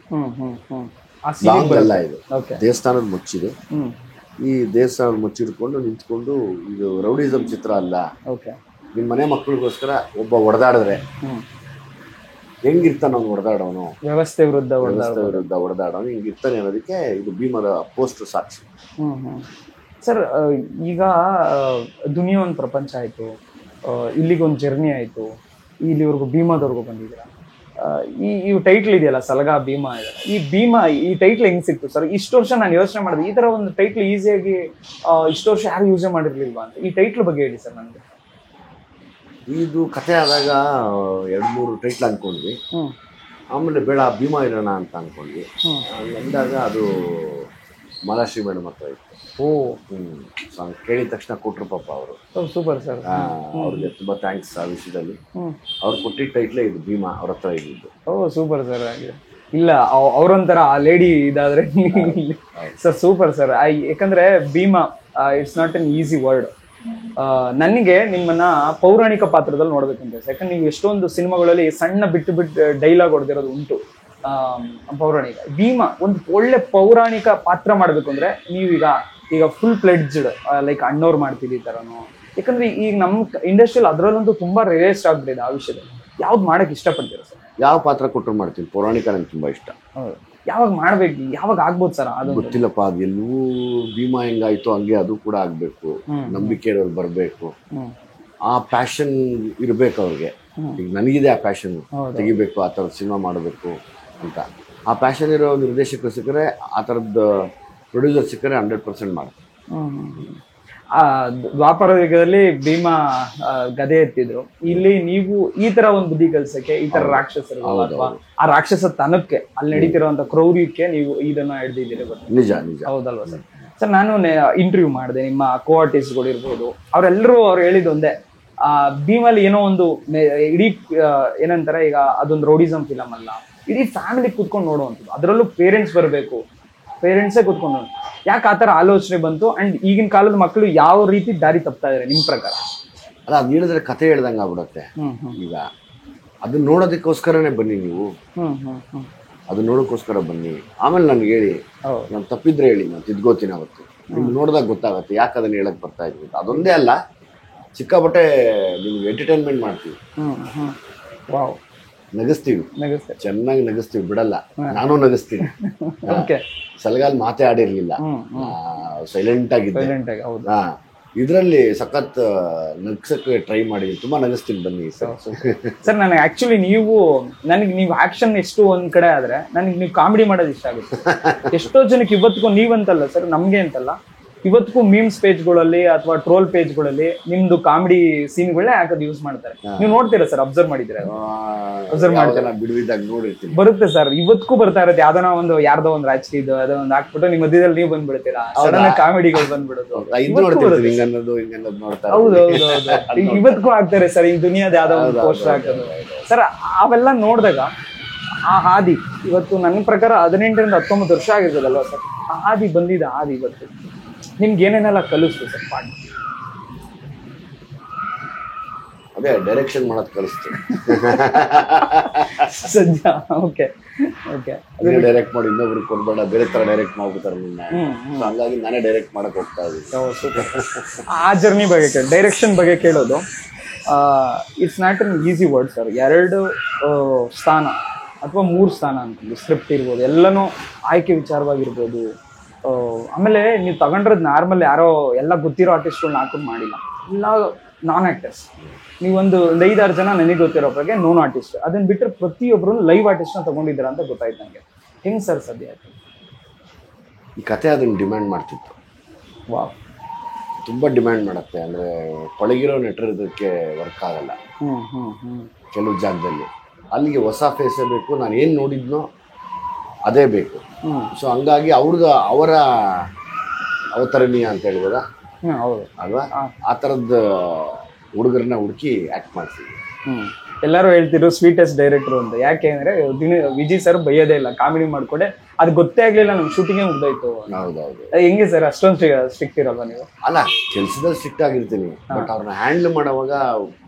ಲಾಂಗ್ ಇದು ದೇವಸ್ಥಾನದ ಮಚ್ಚಿದೆ. ಈ ದೇವಸ್ಥಾನದ ಮುಚ್ಚಿಡ್ಕೊಂಡು ನಿಂತ್ಕೊಂಡು ಇದು ರೌಡಿಸಮ್ ಚಿತ್ರ ಅಲ್ಲ. ನಿಮ್ಮ ಮನೆ ಮಕ್ಕಳಿಗೋಸ್ಕರ ಒಬ್ಬ ಹೊಡೆದಾಡಿದ್ರೆ ಹೆಂಗಿರ್ತಾನ ಅವ್ನು ಹೊಡೆದಾಡೋನು, ವ್ಯವಸ್ಥೆ ವಿರುದ್ಧ ಹೊಡೆದಾಡೋನು ಹಿಂಗಿರ್ತಾನೆ ಅನ್ನೋದಕ್ಕೆ ಇದು ಭೀಮದ ಪೋಸ್ಟ್ ಸಾಕ್ಷಿ. ಸರ್, ಈಗ ದುನಿಯಾ ಒಂದು ಪ್ರಪಂಚ ಆಯಿತು, ಇಲ್ಲಿಗೊಂದು ಜರ್ನಿ ಆಯಿತು, ಇಲ್ಲಿವರೆಗೂ ಭೀಮಾದವರೆಗೂ ಬಂದಿದ್ದೀರಾ. ಈ ಟೈಟ್ಲ್ ಇದೆಯಲ್ಲ ಸಲಗಾ ಭೀಮಾ ಇದೆ, ಈ ಟೈಟ್ಲ್ ಹೆಂಗ್ ಸಿಕ್ತು ಸರ್? ಇಷ್ಟು ವರ್ಷ ನಾನು ಯೋಚನೆ ಮಾಡಿದೆ, ಈ ತರ ಒಂದು ಟೈಟ್ಲ್ ಈಸಿಯಾಗಿ ಇಷ್ಟು ವರ್ಷ ಯಾರು ಯೂಸೇ ಮಾಡಿರ್ಲಿಲ್ವಾ ಅಂತ. ಈ ಟೈಟ್ಲ್ ಬಗ್ಗೆ ಹೇಳಿ ಸರ್ ನನಗೆ. ಇದು ಕತೆ ಆದಾಗ 2-3 ಟೈಟ್ಲ್ ಅನ್ಕೊಂಡ್ವಿ. ಆಮೇಲೆ ಬೇಡ ಭೀಮಾ ಇರೋಣ ಅಂತ ಅನ್ಕೊಂಡ್ವಿ. ಅಂದಾಗ ಅದು ಮಾಲಾಶ್ರೀ ಮೇಡಮ್ ಹತ್ರ ಇತ್ತು. ಕೇಳಿದ ತಕ್ಷಣ ಕೊಟ್ರು ಪಾಪ ಅವರು. ಸೂಪರ್ ಸರ್, ಅವ್ರಿಗೆ ತುಂಬಾ ಥ್ಯಾಂಕ್ಸ್ ಆ ವಿಷಯದಲ್ಲಿ. ಅವ್ರು ಕೊಟ್ಟಿದ್ದ ಟೈಟ್ಲೇ ಇದು ಭೀಮಾ, ಅವ್ರ ಹತ್ರ ಇದ್ದು. Super sir. ಇಲ್ಲ ಅವ್ರೊಂಥರ ಆ ಲೇಡಿ ಇದಾದ್ರೆ ಸರ್ ಸೂಪರ್ ಸರ್. ಯಾಕಂದ್ರೆ Bheema it's not an easy word. ನನಗೆ ನಿಮ್ಮನ್ನ ಪೌರಾಣಿಕ ಪಾತ್ರದಲ್ಲಿ ನೋಡ್ಬೇಕಂತ. ಯಾಕಂದ್ರೆ ನೀವು ಎಷ್ಟೊಂದು ಸಿನಿಮಾಗಳಲ್ಲಿ ಸಣ್ಣ ಬಿಟ್ಟು ಡೈಲಾಗ್ ಹೊಡೆದಿರೋದು ಉಂಟು. ಪೌರಾಣಿಕ ಭೀಮಾ ಒಂದು ಒಳ್ಳೆ ಪೌರಾಣಿಕ ಪಾತ್ರ ಮಾಡ್ಬೇಕು ಅಂದ್ರೆ ನೀವೀಗ ಫುಲ್ ಪ್ಲೆಡ್ಜ್ಡ್ ಲೈಕ್ ಅಣ್ಣವ್ರು ಮಾಡ್ತಿದ್ದ ತರನು. ಯಾಕಂದ್ರೆ ಈಗ ನಮ್ಮ ಇಂಡಸ್ಟ್ರಿಯಲ್ಲಿ ಅದರಲ್ಲಂತೂ ತುಂಬಾ ರೇಸ್ಟ್ ಆಗ್ಬಿಟ್ಟಿದೆ ಆ ವಿಷಯದಲ್ಲಿ. ಯಾವ್ದು ಮಾಡಕ್ ಇಷ್ಟಪಡ್ತೀರಾ ಸರ್? ಯಾವ ಪಾತ್ರ ಕೊಟ್ಟರು ಮಾಡ್ತೀನಿ. ಪೌರಾಣಿಕ ನಂಗೆ ತುಂಬಾ ಇಷ್ಟ. ಯಾವಾಗ ಮಾಡ್ಬೇಕು, ಯಾವಾಗ ಆಗ್ಬೋದು ಸರ್? ಅದು ಗೊತ್ತಿಲ್ಲಪ್ಪ. ಅದು ಎಲ್ಲವೂ ಭೀಮಾ ಹೆಂಗಾಯ್ತು ಹಂಗೆ ಅದು ಕೂಡ ಆಗ್ಬೇಕು. ನಂಬಿಕೆ ಇರೋರು ಬರ್ಬೇಕು. ಆ ಪ್ಯಾಷನ್ ಇರ್ಬೇಕು ಅವ್ರಿಗೆ. ಈಗ ನನಗಿದೆ ಆ ಪ್ಯಾಷನ್, ತೆಗಿಬೇಕು, ಆ ಥರದ ಸಿನಿಮಾ ಮಾಡಬೇಕು ಅಂತ. ಆ ಪ್ಯಾಷನ್ ಇರೋ ನಿರ್ದೇಶಕರು ಸಿಕ್ಕರೆ, ಆ ಥರದ್ದು ಪ್ರೊಡ್ಯೂಸರ್ ಸಿಕ್ಕರೆ 100% ಮಾಡ್ತಾರೆ. ದ್ವಾಪರ ಯುಗದಲ್ಲಿ ಭೀಮಾ ಗದೆ ಎತ್ತಿದ್ರು. ಇಲ್ಲಿ ನೀವು ಈ ತರ ಒಂದು ಬುದ್ಧಿ ಕಲ್ಸಕ್ಕೆ, ಈ ತರ ರಾಕ್ಷಸರು ಅಥವಾ ಆ ರಾಕ್ಷಸ ತನಕ್ಕೆ ಅಲ್ಲಿ ನಡೀತಿರುವಂತ ಕ್ರೌರ್ಯಕ್ಕೆ ನೀವು ಇದನ್ನ ಹಿಡ್ದಿದ್ದೀರಿ. ನಿಜ ನಿಜ. ಹೌದಲ್ವಾ ಸರ್? ಸರ್, ನಾನು ಇಂಟರ್ವ್ಯೂ ಮಾಡಿದೆ ನಿಮ್ಮ ಕೋ-ಆರ್ಟಿಸ್ಟ್ಗಳು ಇರ್ಬೋದು. ಅವ್ರು ಹೇಳಿದ ಒಂದೇ, ಭೀಮಲ್ಲಿ ಏನೋ ಒಂದು ಇಡೀ ಏನಂತಾರೆ, ಈಗ ಅದೊಂದು ರೌಡಿಸಮ್ ಫಿಲಮ್ ಅಲ್ಲ, ಇಡೀ ಫ್ಯಾಮಿಲಿ ಕುತ್ಕೊಂಡು ನೋಡುವಂಥದ್ದು. ಅದರಲ್ಲೂ ಪೇರೆಂಟ್ಸ್ ಬರಬೇಕು, ಪೇರೆಂಟ್ಸೇ ಕುತ್ಕೊಂಡು. ಯಾಕೆ ಆ ಥರ ಆಲೋಚನೆ ಬಂತು? ಅಂಡ್ ಈಗಿನ ಕಾಲದ ಮಕ್ಕಳು ಯಾವ ರೀತಿ ದಾರಿ ತಪ್ತಾ ಇದಾರೆ ನಿಮ್ಮ ಪ್ರಕಾರ? ಅಲ್ಲ, ಅದು ಹೇಳಿದ್ರೆ ಕತೆ ಹೇಳ್ದಂಗೆ ಆಗ್ಬಿಡುತ್ತೆ. ಈಗ ಅದನ್ನ ನೋಡೋದಕ್ಕೋಸ್ಕರನೇ ಬನ್ನಿ ನೀವು, ಅದನ್ನ ನೋಡೋಕ್ಕೋಸ್ಕರ ಬನ್ನಿ. ಆಮೇಲೆ ನನ್ಗೆ ಹೇಳಿ, ನಾನು ತಪ್ಪಿದ್ರೆ ಹೇಳಿ, ನಾನು ತಿದ್ಕೋತೀನಿ. ಅವತ್ತು ನಿಮ್ಗೆ ನೋಡಿದಾಗ ಗೊತ್ತಾಗುತ್ತೆ ಯಾಕೆ ಅದನ್ನ ಹೇಳಕ್ ಬರ್ತಾ ಇದ್ವಿ. ಅದೊಂದೇ ಅಲ್ಲ, ಸಿಕ್ಕಾಪಟ್ಟೆ ನಿಮ್ಗೆ ಎಂಟರ್ಟೈನ್ಮೆಂಟ್ ಮಾಡ್ತೀವಿ, ನಗಿಸ್ತೀವಿ, ಚೆನ್ನಾಗಿ ನಗಿಸ್ತೀವಿ, ಬಿಡಲ್ಲ. ನಾನು ನಗಿಸ್ತೀನಿ. ಸಲಗಾಲ್ ಮಾತೇ ಆಡಿರ್ಲಿಲ್ಲ, ಸೈಲೆಂಟ್ ಆಗಿದ್ದೆ. ಇದರಲ್ಲಿ ಸಖತ್ ನಗ್ಸಕ್ಕೆ ಟ್ರೈ ಮಾಡಿದ್ವಿ. ತುಂಬಾ ನಗಿಸ್ತೀನಿ, ಬನ್ನಿ ಸರ್. ನನಗೆ ಆಕ್ಚುಲಿ ನೀವು ಆಕ್ಷನ್ ಎಷ್ಟು ಒಂದ್ ಕಡೆ ಆದ್ರೆ ನನಗೆ ನೀವು ಕಾಮಿಡಿ ಮಾಡೋದು ಇಷ್ಟ ಆಗುತ್ತೆ. ಎಷ್ಟೋ ಜನಕ್ಕೆ ಇವತ್ತಿಗೂ ನೀವಂತಲ್ಲ ಸರ್, ನಮ್ಗೆ ಅಂತಲ್ಲ, ಇವತ್ತಿಗೂ ಮೀಮ್ಸ್ ಪೇಜ್ಗಳಲ್ಲಿ ಅಥವಾ ಟ್ರೋಲ್ ಪೇಜ್ಗಳಲ್ಲಿ ನಿಮ್ದು ಕಾಮಿಡಿ ಸೀನ್ಗಳನ್ನೇ ಹಾಕೋದು ಯೂಸ್ ಮಾಡ್ತಾರೆ. ನೀವು ನೋಡ್ತೀರಾ ಸರ್, ಅಬ್ಸರ್ವ್ ಮಾಡಿದ್ದೀರಾ? ಅಬ್ಸರ್ವ್ ಮಾಡ್ತೀರಾ? ಬಿಡುವಿದ್ದಾಗ ನೋಡಿರ್ತೀನಿ. ಬರುತ್ತೆ ಸರ್, ಇವತ್ತಿಗೂ ಬರ್ತಾ ಇರುತ್ತೆ. ಯಾರ್ದೋ ಒಂದು ರಾಜಕೀಯದ್ದು ಅದೋ ಒಂದು ಹಾಕ್ಬಿಟ್ಟು ನಿಮ್ಮ ಮಧ್ಯದಲ್ಲಿ ನೀವು ಬಂದ್ಬಿಡ್ತೀರಾ, ಸಡನ್ ಕಾಮಿಡಿಗಳು ಬಂದ್ಬಿಡೋದು. ಹೌದು, ಇವತ್ತಿಗೂ ಆಗ್ತಾರೆ ಸರ್. ಈ ದುನಿಯಾದ ಯಾವ್ದೋ ಒಂದು ಪೋಸ್ಟರ್ ಹಾಕೋದು ಸರ್. ಅವೆಲ್ಲ ನೋಡಿದಾಗ ಆ ಹಾದಿ ಇವತ್ತು ನನ್ನ ಪ್ರಕಾರ 18 ರಿಂದ 19 ವರ್ಷ ಆಗಿರ್ತದಲ್ವಾ ಸರ್, ಆ ಹಾದಿ ಬಂದಿದ್ದ ಹಾದಿ ಇವತ್ತು ನಿಮ್ಗೆ ಏನೇನೆಲ್ಲ ಕಲಿಸ್ತು ಸರ್ ಪಾಠ? ಅದೇ ಡೈರೆಕ್ಷನ್ ಮಾಡೋದು ಕಲಿಸ್ತು ಸದ್ಯ. ಓಕೆ ಓಕೆ, ಡೈರೆಕ್ಟ್ ಮಾಡಿ ಇನ್ನೊಬ್ರಿಗೆ ಕೊಡ್ಬೇಡ, ಬೇರೆ ತರ ಡೈರೆಕ್ಟ್ ಮಾಡ್ಬಿಡ್ತಾರೆ ನಿನ್ನ. ಹಂಗಾಗಿ ನಾನೇ ಡೈರೆಕ್ಟ್ ಮಾಡಕ್ ಹೋಗ್ತಾ ಇದ್ದೀನಿ. ಆ ಜರ್ನಿ ಬಗ್ಗೆ ಡೈರೆಕ್ಷನ್ ಬಗ್ಗೆ ಕೇಳೋದು, it's not an easy word sir. 2 ಸ್ಥಾನ ಅಥವಾ 3 ಸ್ಥಾನ ಅಂತ ಸ್ಕ್ರಿಪ್ಟ್ ಇರ್ಬೋದು, ಎಲ್ಲನೂ ಆಯ್ಕೆ ವಿಚಾರವಾಗಿರ್ಬೋದು. ಆಮೇಲೆ ನೀವು ತಗೊಂಡ್ರದ್ದು ನಾರ್ಮಲ್ ಯಾರೋ ಎಲ್ಲ ಗೊತ್ತಿರೋ ಆರ್ಟಿಸ್ಟ್ಗಳನ್ನ ಹಾಕೊಂಡು ಮಾಡಿಲ್ಲ, ಎಲ್ಲ ನಾನ್ ಆಕ್ಟರ್ಸ್. ನೀವೊಂದು 5-6 ಜನ ನನಗೆ ಗೊತ್ತಿರೋ ಬಗ್ಗೆ ನೋನ್ ಆರ್ಟಿಸ್ಟ್, ಅದನ್ನ ಬಿಟ್ಟರೆ ಪ್ರತಿಯೊಬ್ಬರು ಲೈವ್ ಆರ್ಟಿಸ್ಟ್ನ ತಗೊಂಡಿದ್ದೀರಾ ಅಂತ ಗೊತ್ತಾಯ್ತು ನನಗೆ. ಹೆಂಗೆ ಸರ್ ಸಾಧ್ಯ ಆಯ್ತು? ಈ ಕತೆ ಅದನ್ನ ಡಿಮ್ಯಾಂಡ್ ಮಾಡ್ತಿತ್ತು. ವಾ, ತುಂಬ ಡಿಮ್ಯಾಂಡ್ ಮಾಡುತ್ತೆ. ಅಂದರೆ ಪಳಗಿರೋ ನೆಟ್ರ್ ಇದಕ್ಕೆ ವರ್ಕ್ ಆಗಲ್ಲ ಕೆಲವು ಜಾಗದಲ್ಲಿ. ಅಲ್ಲಿಗೆ ಹೊಸ ಫೇಸೇ ಬೇಕು, ನಾನು ಏನು ನೋಡಿದ್ನೋ ಅದೇ ಬೇಕು. ಸೊ ಹಂಗಾಗಿ ಅವರ ಅವತರಣೀಯ ಅಂತ ಹೇಳ್ಬೋದಾ? ಹೌದು ಅಲ್ವಾ? ಆ ಥರದ್ದು ಹುಡುಗರನ್ನ ಹುಡುಕಿ ಆ್ಯಕ್ಟ್ ಮಾಡ್ತೀವಿ. ಎಲ್ಲರೂ ಹೇಳ್ತಿದ್ರು ಸ್ವೀಟೆಸ್ಟ್ ಡೈರೆಕ್ಟ್ರು ಅಂತ. ಯಾಕೆ ಅಂದರೆ ವಿಜಯ್ ಸರ್ ಬೈಯೋದೇ ಇಲ್ಲ, ಕಾಮಿಡಿ ಮಾಡ್ಕೊಡೆ. ಅದು ಗೊತ್ತೇ ಆಗಲಿಲ್ಲ, ನಮ್ಮ ಶೂಟಿಂಗೇ ಮುಗ್ದೋಯ್ತು. ಹೌದೌದು. ಹೆಂಗೆ ಸರ್ ಅಷ್ಟೊಂದು ಸ್ಟ್ರಿಕ್ಟ್ ಇರಲ್ವಾ ನೀವು? ಅಲ್ಲ, ಕೆಲಸದಲ್ಲಿ ಸ್ಟ್ರಿಕ್ಟ್ ಆಗಿರ್ತೀನಿ, ಬಟ್ ಅವ್ರನ್ನ ಹ್ಯಾಂಡಲ್ ಮಾಡುವಾಗ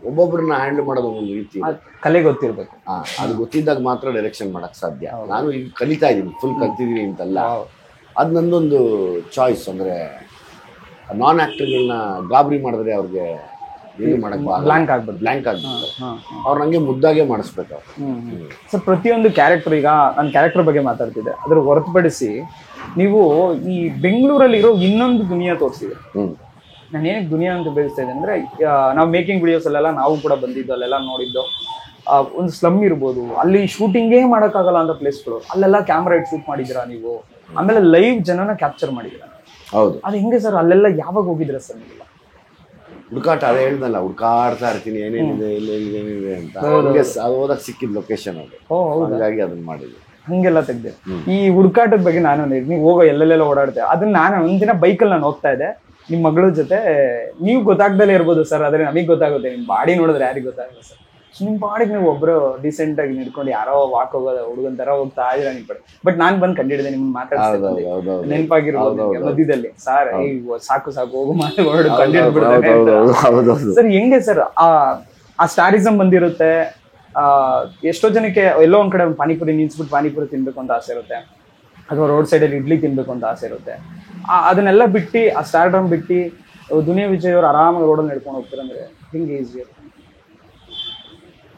ಒಬ್ಬೊಬ್ಬರನ್ನ ಹ್ಯಾಂಡಲ್ ಮಾಡೋದು ಒಂದು ರೀತಿ ಕಲೆ ಗೊತ್ತಿರ್ಬೇಕು. ಅದು ಗೊತ್ತಿದ್ದಾಗ ಮಾತ್ರ ಡೈರೆಕ್ಷನ್ ಮಾಡಕ್ ಸಾಧ್ಯ. ನಾನು ಈಗ ಕಲಿತಾ ಇದ್ದೀನಿ, ಫುಲ್ ಕಲ್ತಿದ್ದೀನಿ ಅಂತಲ್ಲ. ಅದು ನಂದೊಂದು ಚಾಯ್ಸ್. ಅಂದರೆ ನಾನ್ ಆಕ್ಟರ್ಗಳನ್ನ ಗಾಬರಿ ಮಾಡಿದ್ರೆ ಅವ್ರಿಗೆ ಏನು ಮಾಡಕ್ ಬ್ಲ್ಯಾಂಕ್ ಆಗ್ಬಿಟ್ಟು ಅವ್ರು ನಂಗೆ ಮುದ್ದಾಗೆ ಮಾಡಿಸ್ಬೇಕು. ಸರ್, ಪ್ರತಿಯೊಂದು ಕ್ಯಾರೆಕ್ಟರ್, ಈಗ ನನ್ನ ಕ್ಯಾರೆಕ್ಟರ್ ಬಗ್ಗೆ ಮಾತಾಡ್ತಿದ್ದೆ, ಅದ್ರ ಹೊರತುಪಡಿಸಿ ನೀವು ಈ ಬೆಂಗಳೂರಲ್ಲಿರೋ ಇನ್ನೊಂದು ದುನಿಯಾ ತೋರಿಸಿದೆ. ನಾನು ಏನಕ್ಕೆ ದುನಿಯಾ ಅಂತ ಬೆಳೆಸ್ತಾ ಇದ್ದೆ ಅಂದರೆ, ನಾವು ಮೇಕಿಂಗ್ ವಿಡಿಯೋಸಲ್ಲೆಲ್ಲ ನಾವು ಕೂಡ ಬಂದಿದ್ದು, ಅಲ್ಲೆಲ್ಲ ನೋಡಿದ್ದು. ಒಂದು ಸ್ಲಮ್ ಇರ್ಬೋದು, ಅಲ್ಲಿ ಶೂಟಿಂಗೇ ಮಾಡೋಕ್ಕಾಗಲ್ಲ ಅಂತ ಪ್ಲೇಸ್ಗಳು, ಅಲ್ಲೆಲ್ಲ ಕ್ಯಾಮ್ರಾ ಇಟ್ಟು ಶೂಟ್ ಮಾಡಿದ್ದೀರಾ ನೀವು. ಆಮೇಲೆ ಲೈವ್ ಜನನ ಕ್ಯಾಪ್ಚರ್ ಮಾಡಿದ್ದೀರಾ. ಹೌದು. ಅದು ಹೆಂಗೆ ಸರ್? ಅಲ್ಲೆಲ್ಲ ಯಾವಾಗ ಹೋಗಿದ್ರೆ ಸರ್ ನೀವೆಲ್ಲ? ಹುಡುಕಾಟ, ಅದೇ ಹೇಳ್ದಲ್ಲ, ಹುಡ್ಕಾಡ್ತಾ ಇರ್ತೀನಿ ಏನೇನಿದೆ ಏನೇನಿದೆ ಅಂತ. ಅದು ಹೋದಾಗ ಸಿಕ್ಕಿದ ಲೊಕೇಶನ್ ಅದು. ಹಾಗಾಗಿ ಅದನ್ನ ಮಾಡಿದ್ವಿ, ಹಂಗೆಲ್ಲ ತೆಗ್ದೆ. ಈ ಹುಡುಕಾಟದ ಬಗ್ಗೆ ನಾನು ನೀವು ಹೋಗೋ ಎಲ್ಲೆಲ್ಲ ಓಡಾಡ್ತೇವೆ, ಅದನ್ನ ನಾನು ಒಂದಿನ ಬೈಕಲ್ಲಿ ನಾನು ಹೋಗ್ತಾ ಇದ್ದೆ ನಿಮ್ಮ ಮಗಳ ಜೊತೆ. ನೀವು ಗೊತ್ತಾಗ್ದಲೇ ಇರ್ಬೋದು ಸರ್, ಆದರೆ ನಮಗೆ ಗೊತ್ತಾಗುತ್ತೆ. ನಿಮ್ಮ ಬಾಡಿ ನೋಡಿದ್ರೆ ಯಾರಿಗೆ ಗೊತ್ತಾಗಲ್ಲ ಸರ್. ನಿಮ್ಮ ಬಾಡಿಗೆ ನೀವು ಒಬ್ಬರು ಡೀಸೆಂಟ್ ಆಗಿ ನಿಡ್ಕೊಂಡು ಯಾರೋ ವಾಕ್ ಹೋಗೋದು ಹುಡುಗನ್ ತರ ಹೋಗ್ತಾ ಇದ್ದೀರಾ ನೀವು. ಬಟ್ ನಾನು ಬಂದು ಕಂಡಿಡಿದೆ ನಿಮ್ಗೆ ಮಾತಾಡ್ತಿದ್ದೆ, ನೆನಪಾಗಿರ್ಬೋದು ಮಧ್ಯದಲ್ಲಿ. ಸರ್ ಸಾಕು ಹೋಗು ಮಾತಾಡೋಡು ಕಂಡಿಡ್ಬಿಡ್ತಾರೆ ಸರ್. ಹೆಂಗೆ ಸರ್ ಆ ಸ್ಟಾರಿಸಮ್ ಬಂದಿರುತ್ತೆ? ಎಷ್ಟೋ ಜನಕ್ಕೆ ಎಲ್ಲೋ ಒಂದ್ ಕಡೆ ಪಾನಿಪುರಿ ನಿಲ್ಸ್ಬಿಟ್ಟು ಪಾನಿಪುರಿ ತಿನ್ಬೇಕು ಅಂತ ಆಸೆ ಇರುತ್ತೆ, ಅಥವಾ ರೋಡ್ ಸೈಡಲ್ಲಿ ಇಡ್ಲಿ ತಿನ್ಬೇಕು ಅಂತ ಆಸೆ ಇರುತ್ತೆ. ಅದನ್ನೆಲ್ಲ ಬಿಟ್ಟು, ಆ ಸ್ಟಾರ್ಡಮ್ ಬಿಟ್ಟು ದುನಿಯಾ ವಿಜಯ್ ಅವರು ಆರಾಮಾಗಿ ರೋಡಲ್ಲಿ ನಡ್ಕೊಂಡು ಹೋಗ್ತಾರಂದ್ರೆ ಹಿಂಗೆ ಈಸಿ ಇರುತ್ತೆ?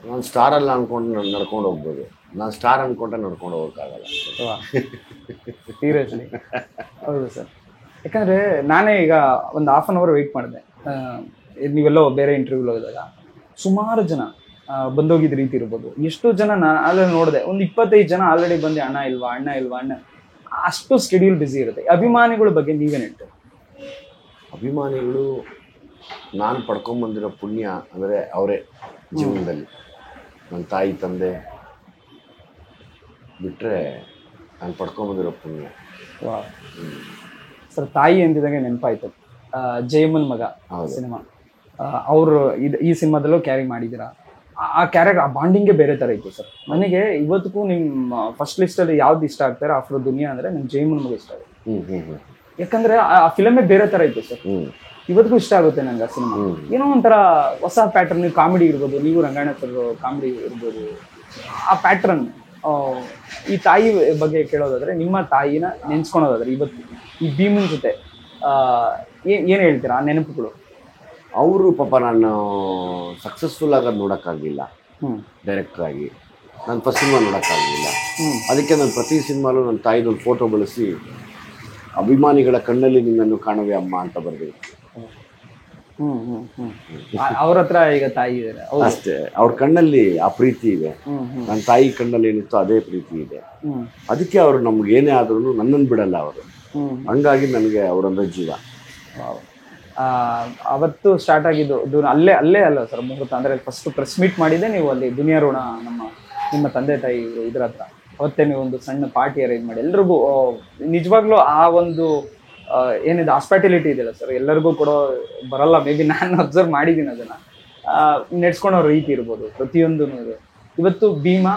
ನಾನು ಸ್ಟಾರ್ ಅಲ್ಲ ಅನ್ಕೊಂಡು ನಡ್ಕೊಂಡು ಹೋಗ್ಬೋದು, ನಾನು ಸ್ಟಾರ್ ಅನ್ಕೊಂಡ್ರೆ ನಡ್ಕೊಂಡು ಹೋಗೋಕ್ಕಾಗಲ್ಲ. ಸೀರಿಯಸ್ಲಿ? ಹೌದು ಸರ್. ಯಾಕಂದರೆ ನಾನೇ ಈಗ ಒಂದು ಹಾಫ್ ಆನ್ ಅವರ್ ವೆಯ್ಟ್ ಮಾಡಿದೆ, ನೀವೆಲ್ಲೋ ಬೇರೆ ಇಂಟರ್ವ್ಯೂಲ್ ಹೋದಾಗ ಸುಮಾರು ಜನ ಬಂದೋಗಿದ್ದ ರೀತಿ ಇರ್ಬೋದು. ಎಷ್ಟೋ ಜನ ನಾನು ಅಲ್ಲೇ ನೋಡಿದೆ, ಒಂದು 25 ಜನ ಆಲ್ರೆಡಿ ಬಂದು ಅಣ್ಣ ಇಲ್ವಾ ಅಷ್ಟು ಸ್ಕೆಡ್ಯೂಲ್ ಬ್ಯುಸಿ ಇರುತ್ತೆ. ಅಭಿಮಾನಿಗಳ ಬಗ್ಗೆ ನೀವೇನು ಹೇಳ್ತೀರಿ? ಅಭಿಮಾನಿಗಳು ನಾನು ಪಡ್ಕೊಂಬಂದಿರೋ ಪುಣ್ಯ ಅಂದರೆ ಅವರೇ ಜೀವನದಲ್ಲಿ. ನನ್ನ ತಾಯಿ ತಂದೆ ಬಿಟ್ಟರೆ ನಾನು ಪಡ್ಕೊಂಬಂದಿರೋ ಪುಣ್ಯ. ಸರ್, ತಾಯಿ ಅಂತಿದಂಗೆ ನೆನಪಾಯ್ತು, ಜಯಮ್ಮನ್ ಮಗ ಸಿನಿಮಾ, ಅವರು ಈ ಸಿನಿಮಾದಲ್ಲೂ ಕ್ಯಾರಿ ಮಾಡಿದ್ದೀರಾ. ಆ ಕ್ಯಾರೆಕ್ಟರ್, ಆ ಬಾಂಡಿಂಗೇ ಬೇರೆ ಥರ ಇತ್ತು ಸರ್. ನನಗೆ ಇವತ್ತಿಗೂ ನಿಮ್ಮ ಫಸ್ಟ್ ಲಿಸ್ಟಲ್ಲಿ ಯಾವ್ದು ಇಷ್ಟ ಆಗ್ತಾರೆ ಆಫ್ಟರ್ ದುನಿಯಾ ಅಂದರೆ ನಂಗೆ ಜಯಮ್ಮನ್ ಮಗ ಇಷ್ಟ ಆಗುತ್ತೆ. ಯಾಕಂದರೆ ಆ ಫಿಲಮೇ ಬೇರೆ ಥರ ಇತ್ತು ಸರ್. ಇವತ್ತಿಗೂ ಇಷ್ಟ ಆಗುತ್ತೆ ನನಗೆ ಆ ಸಿನಿಮಾ. ಏನೋ ಒಂಥರ ಹೊಸ ಪ್ಯಾಟರ್ನ್, ಕಾಮಿಡಿ ಇರ್ಬೋದು, ನೀವು ರಂಗಾಯಣ ಸರ್ ಕಾಮಿಡಿ ಇರ್ಬೋದು, ಆ ಪ್ಯಾಟ್ರನ್. ಈ ತಾಯಿ ಬಗ್ಗೆ ಕೇಳೋದಾದ್ರೆ, ನಿಮ್ಮ ತಾಯಿನ ನೆನ್ಸ್ಕೊಳೋದಾದ್ರೆ ಇವತ್ತು ಈ ಭೀಮನ್ ಜೊತೆ ಏನು ಹೇಳ್ತೀರಾ ಆ ನೆನಪುಗಳು? ಅವರು ಪಾಪ ನಾನು ಸಕ್ಸಸ್ಫುಲ್ ಆಗೋದು ನೋಡೋಕ್ಕಾಗಲಿಲ್ಲ ಡೈರೆಕ್ಟರ್ ಆಗಿ. ನಾನು ಫಸ್ಟ್ ಸಿನಿಮಾ ನೋಡೋಕ್ಕಾಗಲಿಲ್ಲ. ಅದಕ್ಕೆ ನಾನು ಪ್ರತಿ ಸಿನಿಮಾಲೂ ನನ್ನ ತಾಯಿದೊಂದು ಫೋಟೋ ಬಳಸಿ ಅಭಿಮಾನಿಗಳ ಕಣ್ಣಲ್ಲಿ ನಿನ್ನನ್ನು ಕಾಣುವೆ ಅಮ್ಮ ಅಂತ ಬರೆದಿತ್ತು. ಅವ್ರ ಹತ್ರ ಈಗ ತಾಯಿ ಇದ್ದಾರೆ ಅಷ್ಟೇ. ಅವ್ರ ಕಣ್ಣಲ್ಲಿ ಆ ಪ್ರೀತಿ ಇದೆ, ನನ್ನ ತಾಯಿ ಕಣ್ಣಲ್ಲಿ ಏನಿತ್ತು ಅದೇ ಪ್ರೀತಿ ಇದೆ. ಅದಕ್ಕೆ ಅವರು ನಮ್ಗೆ ಏನೇ ಆದ್ರೂ ನನ್ನನ್ನು ಬಿಡಲ್ಲ ಅವರು. ಹಂಗಾಗಿ ನನಗೆ ಅವರಂದ್ರೆ ಜೀವ. ಅವತ್ತು ಸ್ಟಾರ್ಟ್ ಆಗಿದ್ದು ಇದು ಅಲ್ಲೇ ಅಲ್ಲ ಸರ್ ಮುಹೂರ್ತ, ಅಂದರೆ ಫಸ್ಟ್ ಪ್ರೆಸ್ ಮೀಟ್ ಮಾಡಿದ್ದೆ ನೀವು ಅಲ್ಲಿ ದುನಿಯಾ ಋಣ ನಿಮ್ಮ ತಂದೆ ತಾಯಿ ಇದ್ರ ಹತ್ರ. ಅವತ್ತೇ ನೀವು ಒಂದು ಸಣ್ಣ ಪಾರ್ಟಿ ಅರೇಂಜ್ ಮಾಡಿ ಎಲ್ರಿಗೂ, ನಿಜವಾಗ್ಲೂ ಆ ಒಂದು ಏನಿದೆ ಹಾಸ್ಪಿಟಾಲಿಟಿ ಇದೆಯಲ್ಲ ಸರ್, ಎಲ್ಲರಿಗೂ ಕೂಡ ಬರಲ್ಲ. ಮೇ ಬಿ ನಾನು ಅಬ್ಸರ್ವ್ ಮಾಡಿದ್ದೀನಿ ಅದನ್ನು. ನಡೆಸ್ಕೊಳೋ ರೀತಿ ಇರ್ಬೋದು ಪ್ರತಿಯೊಂದು. ಇವತ್ತು ಭೀಮಾ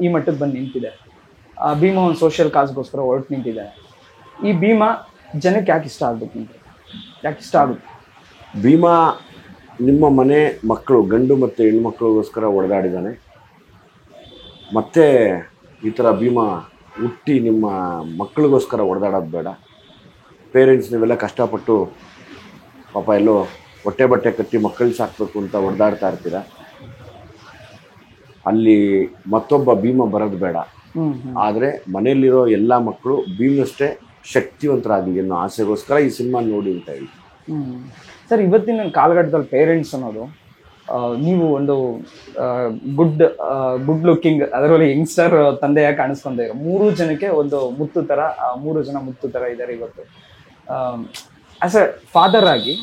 ಈ ಮಟ್ಟಕ್ಕೆ ಬಂದು ನಿಂತಿದೆ. ಭೀಮಾ ಒಂದು ಸೋಷಿಯಲ್ ಕಾಸ್ಗೋಸ್ಕರ ಹೊರಟು ನಿಂತಿದೆ. ಈ ಭೀಮಾ ಜನಕ್ಕೆ ಯಾಕೆ ಇಷ್ಟ ಆಗ್ಬೇಕು ನಿಮಗೆ? ಯಾಕೆ ಇಷ್ಟ ಆಗುತ್ತೆ? ಭೀಮಾ ನಿಮ್ಮ ಮನೆ ಮಕ್ಕಳು, ಗಂಡು ಮತ್ತು ಹೆಣ್ಮಕ್ಳಿಗೋಸ್ಕರ ಹೊಡೆದಾಡಿದ್ದಾನೆ. ಮತ್ತೆ ಈ ಥರ ಭೀಮಾ ಹುಟ್ಟಿ ನಿಮ್ಮ ಮಕ್ಕಳಿಗೋಸ್ಕರ ಹೊಡೆದಾಡೋದು ಬೇಡ. ಪೇರೆಂಟ್ಸ್ ನೀವೆಲ್ಲ ಕಷ್ಟಪಟ್ಟು ಪಾಪ ಎಲ್ಲೋ ಹೊಟ್ಟೆ ಬಟ್ಟೆ ಕಟ್ಟಿ ಮಕ್ಕಳು ಸಾಕಬೇಕು ಅಂತ ಹೊಡೆದಾಡ್ತಾ ಇರ್ತೀರ. ಅಲ್ಲಿ ಮತ್ತೊಬ್ಬ ಭೀಮ ಬರೋದು ಬೇಡ. ಆದರೆ ಮನೆಯಲ್ಲಿರೋ ಎಲ್ಲ ಮಕ್ಕಳು ಭೀಮನಷ್ಟೇ ಶಕ್ತಿವಂತರಾಗಲಿ ಅನ್ನೋ ಆಸೆಗೋಸ್ಕರ ಈ ಸಿನಿಮಾ ನೋಡಿ ಅಂತ ಹೇಳಿ. ಸರ್, ಇವತ್ತಿನ ಕಾಲಘಟ್ಟದಲ್ಲಿ ಪೇರೆಂಟ್ಸ್ ಅನ್ನೋದು, ನೀವು ಒಂದು ಗುಡ್ ಲುಕ್ಕಿಂಗ್, ಅದರಲ್ಲಿ ಯಂಗ್ಸ್ಟರ್ ತಂದೆಯಾಗಿ ಕಾಣಿಸ್ಕೊಂತ ಇರೋ 3 ಜನಕ್ಕೆ ಒಂದು ಮುತ್ತು ಥರ, 3 ಜನ ಮುತ್ತು ಥರ ಇದ್ದಾರೆ ಇವತ್ತು. ಆ್ಯಸ್ ಎ ಫಾದರ್ ಆಗಿ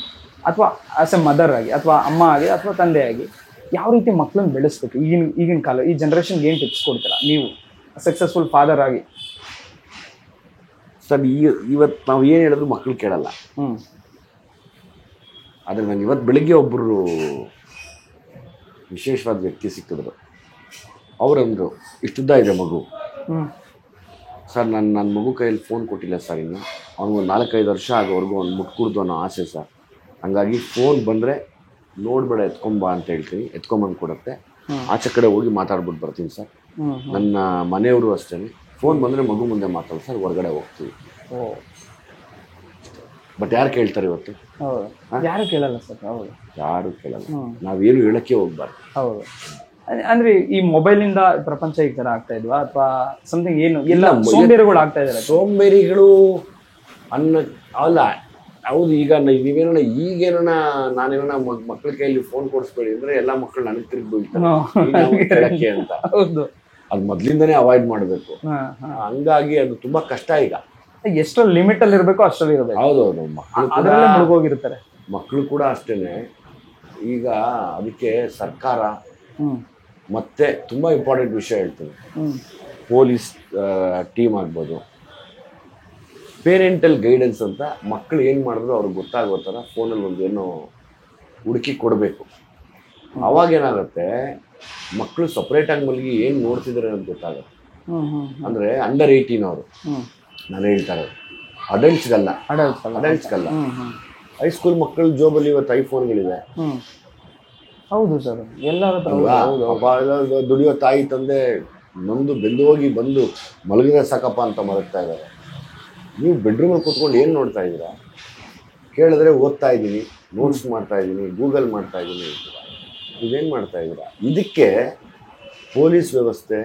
ಅಥವಾ ಆ್ಯಸ್ ಎ ಮದರ್ ಆಗಿ ಅಥವಾ ಅಮ್ಮ ಆಗಿ ಅಥವಾ ತಂದೆಯಾಗಿ ಯಾವ ರೀತಿ ಮಕ್ಕಳನ್ನ ಬೆಳೆಸ್ಬೇಕು ಈಗಿನ ಕಾಲ, ಈ ಜನ್ರೇಷನ್ಗೆ ಏನು ಟಿಪ್ಸ್ ಕೊಡ್ತೀರಾ ನೀವು ಸಕ್ಸಸ್ಫುಲ್ ಫಾದರ್ ಆಗಿ? ಸರ್, ಇವತ್ತು ನಾವು ಏನು ಹೇಳಿದ್ರು ಮಕ್ಕಳು ಕೇಳಲ್ಲ. ಆದರೆ ನಾನು ಇವತ್ತು ಬೆಳಿಗ್ಗೆ ಒಬ್ಬರು ವಿಶೇಷವಾದ ವ್ಯಕ್ತಿ ಸಿಕ್ಕಿದ್ರು. ಅವರಂದರು, ಇಷ್ಟುದ್ದ ಇದೆ ಮಗು ಸರ್, ನನ್ನ ಮಗು ಕೈಯಲ್ಲಿ ಫೋನ್ ಕೊಟ್ಟಿಲ್ಲ ಸರ್, ಇನ್ನು ಅವ್ನಿಗೊಂದು 4-5 ವರ್ಷ ಆಗೋವರೆಗೂ ಅವ್ನು ಮುಟ್ಕೂಡ್ದು ಅನ್ನೋ ಆಸೆ ಸರ್. ಹಂಗಾಗಿ ಫೋನ್ ಬಂದರೆ ನೋಡ್ಬೇಡ, ಎತ್ಕೊಂಬ ಅಂತ ಹೇಳ್ತೀನಿ, ಎತ್ಕೊಂಬಂದು ಕೊಡುತ್ತೆ. ಆಚೆ ಕಡೆ ಹೋಗಿ ಮಾತಾಡ್ಬಿಟ್ಟು ಬರ್ತೀನಿ ಸರ್. ನನ್ನ ಮನೆಯವರು ಅಷ್ಟೇ, ಫೋನ್ ಬಂದರೆ ಮಗು ಮುಂದೆ ಮಾತಾಡಿ ಸರ್, ಹೊರಗಡೆ ಹೋಗ್ತೀವಿ. ಬಟ್ ಯಾರು ಕೇಳ್ತಾರೆ ಇವತ್ತು? ಯಾರು ಕೇಳಲ್ಲ ಸರ್. ಹೌದು, ಯಾರು ಕೇಳಲ್ಲ. ನಾವೇನು ಹೇಳಕ್ಕೆ ಹೋಗ್ಬಾರ್ದು. ಹೌದು. ಅಂದ್ರೆ ಈ ಮೊಬೈಲಿಂದ ಪ್ರಪಂಚ ಈ ತರ ಆಗ್ತಾ ಇದ್ವಾ ಅಥವಾ ಸಮಥಿಂಗ್? ಏನು ಎಲ್ಲ ಸೋಂಬೇರಿಗಳು ಆಗ್ತಾ ಇದಾರೆ? ಸೋಂಬೇರಿಗಳು ಅಲ್ಲ, ಹೌದು. ಈಗ ನೀವೇನ ಈಗೇನ ನಾನೇನ ಮಕ್ಳ ಕೈಯಲ್ಲಿ ಫೋನ್ ಕೊಡಿಸ್ಬೇಡಿ ಅಂದ್ರೆ ಎಲ್ಲ ಮಕ್ಕಳು ನನಗೆ ತಿರುಗಿ ಬೀಳ್ತಾರೆ ಅಂತ. ಹೌದು, ಅದು ಮೊದ್ಲಿಂದನೇ ಅವಾಯ್ಡ್ ಮಾಡಬೇಕು. ಹಂಗಾಗಿ ಅದು ತುಂಬಾ ಕಷ್ಟ. ಈಗ ಎಷ್ಟು ಲಿಮಿಟ್ ಅಲ್ಲಿ ಇರಬೇಕು ಅಷ್ಟರಲ್ಲಿ ಇರಬೇಕು. ಹೌದೌದು, ಅದರಲ್ಲೇ ಮುಳುಗೋಗಿರ್ತಾರೆ ಮಕ್ಕಳು ಕೂಡ ಅಷ್ಟೇನೆ. ಈಗ ಅದಕ್ಕೆ ಸರ್ಕಾರ ಮತ್ತೆ ತುಂಬಾ ಇಂಪಾರ್ಟೆಂಟ್ ವಿಷಯ ಹೇಳ್ತೀನಿ. ಪೊಲೀಸ್ ಟೀಮ್ ಆಗ್ಬೋದು, ಪೇರೆಂಟಲ್ ಗೈಡೆನ್ಸ್ ಅಂತ ಮಕ್ಕಳು ಏನು ಮಾಡಿದ್ರು ಅವ್ರಿಗೆ ಗೊತ್ತಾಗೋ ಥರ ಫೋನಲ್ಲಿ ಒಂದು ಏನೋ ಹುಡುಕಿ ಕೊಡಬೇಕು. ಅವಾಗೇನಾಗುತ್ತೆ, ಮಕ್ಕಳು ಸಪ್ರೇಟಾಗಿ ಮಲಗಿ ಏನು ನೋಡ್ತಿದ್ದಾರೆ ಅಂತ ಗೊತ್ತಾಗುತ್ತೆ. ಅಂದರೆ ಅಂಡರ್ 18 ಅವರು ನಾನು ಹೇಳ್ತಾರೆ, ಅಡಲ್ಟ್ಸ್ಗಲ್ಲ. ಹೈಸ್ಕೂಲ್ ಮಕ್ಕಳು ಜೋಬಲ್ಲಿ ಇವತ್ತು ಐಫೋನ್ಗಳಿದೆ. ಹೌದು ಸರ್, ಎಲ್ಲರ ದುಡಿಯೋ ತಾಯಿ ತಂದೆ ನೊಂದು ಬೆಂದು ಹೋಗಿ ಬಂದು ಮಲಗಿದ್ರೆ ಸಾಕಪ್ಪ ಅಂತ ಮಲಗ್ತಾ ಇದ್ದಾರೆ. ನೀವು ಬೆಡ್ರೂಮಲ್ಲಿ ಕೂತ್ಕೊಂಡು ಏನು ನೋಡ್ತಾ ಇದ್ದೀರಾ? ಕೇಳಿದ್ರೆ ಓದ್ತಾ ಇದ್ದೀನಿ, ನೋಟ್ಸ್ ಮಾಡ್ತಾ ಇದ್ದೀನಿ, ಗೂಗಲ್ ಮಾಡ್ತಾ ಇದ್ದೀನಿ ಅಂತೀರಾ. ನೀವೇನು ಮಾಡ್ತಾ ಇದ್ದೀರಾ? ಇದಕ್ಕೆ ಪೊಲೀಸ್ ವ್ಯವಸ್ಥೆ,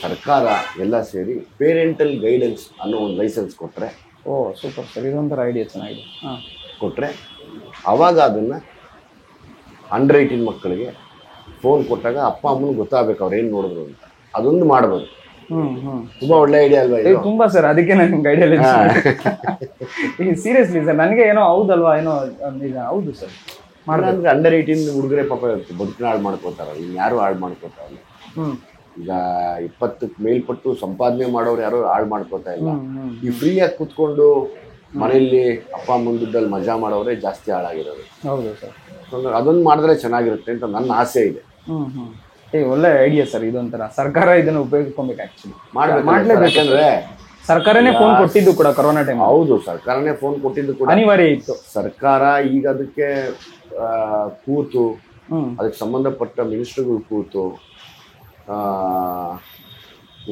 ಸರ್ಕಾರ ಎಲ್ಲ ಸೇರಿ ಪೇರೆಂಟಲ್ ಗೈಡೆನ್ಸ್ ಅನ್ನೋ ಒಂದು ಲೈಸೆನ್ಸ್ ಕೊಟ್ಟರೆ, ಸೂಪರ್ ಸರ್, ಇದೊಂಥರ ಐಡಿಯಾ ಚೆನ್ನಾಗಿದೆ. ಕೊಟ್ಟರೆ ಆವಾಗ ಅದನ್ನು ಅಂಡರ್ 18 ಮಕ್ಕಳಿಗೆ ಫೋನ್ ಕೊಟ್ಟಾಗ ಅಪ್ಪ ಅಮ್ಮನಿಗೆ ಗೊತ್ತಾಗಬೇಕು ಅವ್ರು ಏನು ನೋಡಿದ್ರು ಅಂತ. ಅದೊಂದು ಮಾಡ್ಬೋದು. ತುಂಬಾ ಒಳ್ಳೆ ಐಡಿಯಾ ಅಲ್ವಾ ಇದು? ತುಂಬಾ ಸರ್, ಅದಕ್ಕೆ ನನಗೆ ಐಡಿಯಾ ಇಲ್ಲ. ಸೀರಿಯಸ್ಲಿ ಸರ್, ನನಗೆ ಏನೋ ಹೌದಲ್ವಾ ಏನೋ ಈಗ. ಹೌದು ಸರ್, ಮಾಡಿದ್ರೆ ಅಂಡರ್ 18 ಹುಡುಗರೆ ಪಾಪ ಬದುಕಿನ ಹಾಳು ಮಾಡ್ಕೋತಾರ, ಇನ್ಯಾರು ಹಾಳು ಮಾಡ್ಕೋತಾರಲ್ಲ. ಈಗ 20ಕ್ಕೆ ಮೇಲ್ಪಟ್ಟು ಸಂಪಾದನೆ ಮಾಡೋರು ಯಾರು ಹಾಳು ಮಾಡ್ಕೋತಾ ಇಲ್ಲ. ಈ ಫ್ರೀಯಾಗಿ ಕೂತ್ಕೊಂಡು ಮನೆಯಲ್ಲಿ ಅಪ್ಪ ಅಮ್ಮನ ದುಡ್ಡಲ್ಲಿ ಮಜಾ ಮಾಡೋರೇ ಜಾಸ್ತಿ ಹಾಳಾಗಿರೋದು. ಹೌದು ಸರ್, ಅದೊಂದು ಮಾಡಿದ್ರೆ ಚೆನ್ನಾಗಿರುತ್ತೆ ಅಂತ ನನ್ನ ಆಸೆ ಇದೆ. ಒಳ್ಳೆ ಐಡಿಯಾ ಸರ್. ಇದೊಂಥರ ಸರ್ಕಾರ ಇದನ್ನು ಉಪಯೋಗಿಸ್ಕೊಬೇಕು. ಆಕ್ಚುಲಿ ಮಾಡ್ಲೇಬೇಕಂದ್ರೆ ಸರ್ಕಾರನೇ ಫೋನ್ ಕೊಟ್ಟಿದ್ದು ಕೂಡ ಕೊರೋನಾ ಟೈಮ್. ಹೌದು, ಸರ್ಕಾರನೇ ಫೋನ್ ಕೊಟ್ಟಿದ್ದು ಕೂಡ ಅನಿವಾರ್ಯ ಇತ್ತು. ಸರ್ಕಾರ ಈಗ ಅದಕ್ಕೆ ಕೂತು ಅದಕ್ಕೆ ಸಂಬಂಧಪಟ್ಟ ಮಿನಿಸ್ಟ್ರುಗಳು ಕೂತು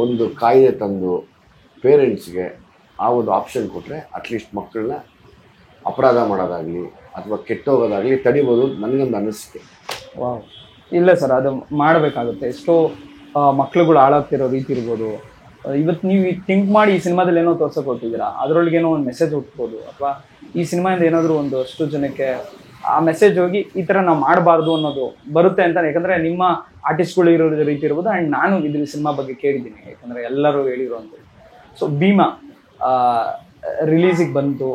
ಒಂದು ಕಾಯ್ದೆ ತಂದು ಪೇರೆಂಟ್ಸ್ಗೆ ಆ ಒಂದು ಆಪ್ಷನ್ ಕೊಟ್ಟರೆ ಅಟ್ಲೀಸ್ಟ್ ಮಕ್ಕಳನ್ನ ಅಪರಾಧ ಮಾಡೋದಾಗಲಿ ಅಥವಾ ಕೆಟ್ಟೋಗೋದಾಗಲಿ ತಡಿಬೋದು. ನನಗೊಂದು ಅನಿಸಿಕೆ. ವಾವ್, ಇಲ್ಲ ಸರ್, ಅದು ಮಾಡಬೇಕಾಗುತ್ತೆ. ಎಷ್ಟೋ ಮಕ್ಳುಗಳು ಹಾಳಾಗ್ತಿರೋ ರೀತಿ ಇರ್ಬೋದು. ಇವತ್ತು ನೀವು ಥಿಂಕ್ ಮಾಡಿ ಈ ಸಿನಿಮಾದಲ್ಲಿ ಏನೋ ತೋರ್ಸೋಕೆ ಹೊರಟಿದ್ದೀರಾ, ಅದರೊಳಗೇನೋ ಒಂದು ಮೆಸೇಜ್ ಹುಟ್ಬೋದು, ಅಥವಾ ಈ ಸಿನಿಮಾಯಿಂದ ಏನಾದರೂ ಒಂದು ಅಷ್ಟು ಜನಕ್ಕೆ ಆ ಮೆಸೇಜ್ ಹೋಗಿ ಈ ಥರ ನಾವು ಮಾಡಬಾರ್ದು ಅನ್ನೋದು ಬರುತ್ತೆ ಅಂತ. ಯಾಕಂದರೆ ನಿಮ್ಮ ಆರ್ಟಿಸ್ಟ್ಗಳು ಇರೋ ರೀತಿ ಇರ್ಬೋದು. ಆ್ಯಂಡ್ ನಾನು ಇದ್ರ ಸಿನಿಮಾ ಬಗ್ಗೆ ಕೇಳಿದ್ದೀನಿ, ಯಾಕಂದರೆ ಎಲ್ಲರೂ ಹೇಳಿರೋ ಅಂತ. ಸೊ ಭೀಮಾ ರಿಲೀಸಿಗೆ ಬಂತು,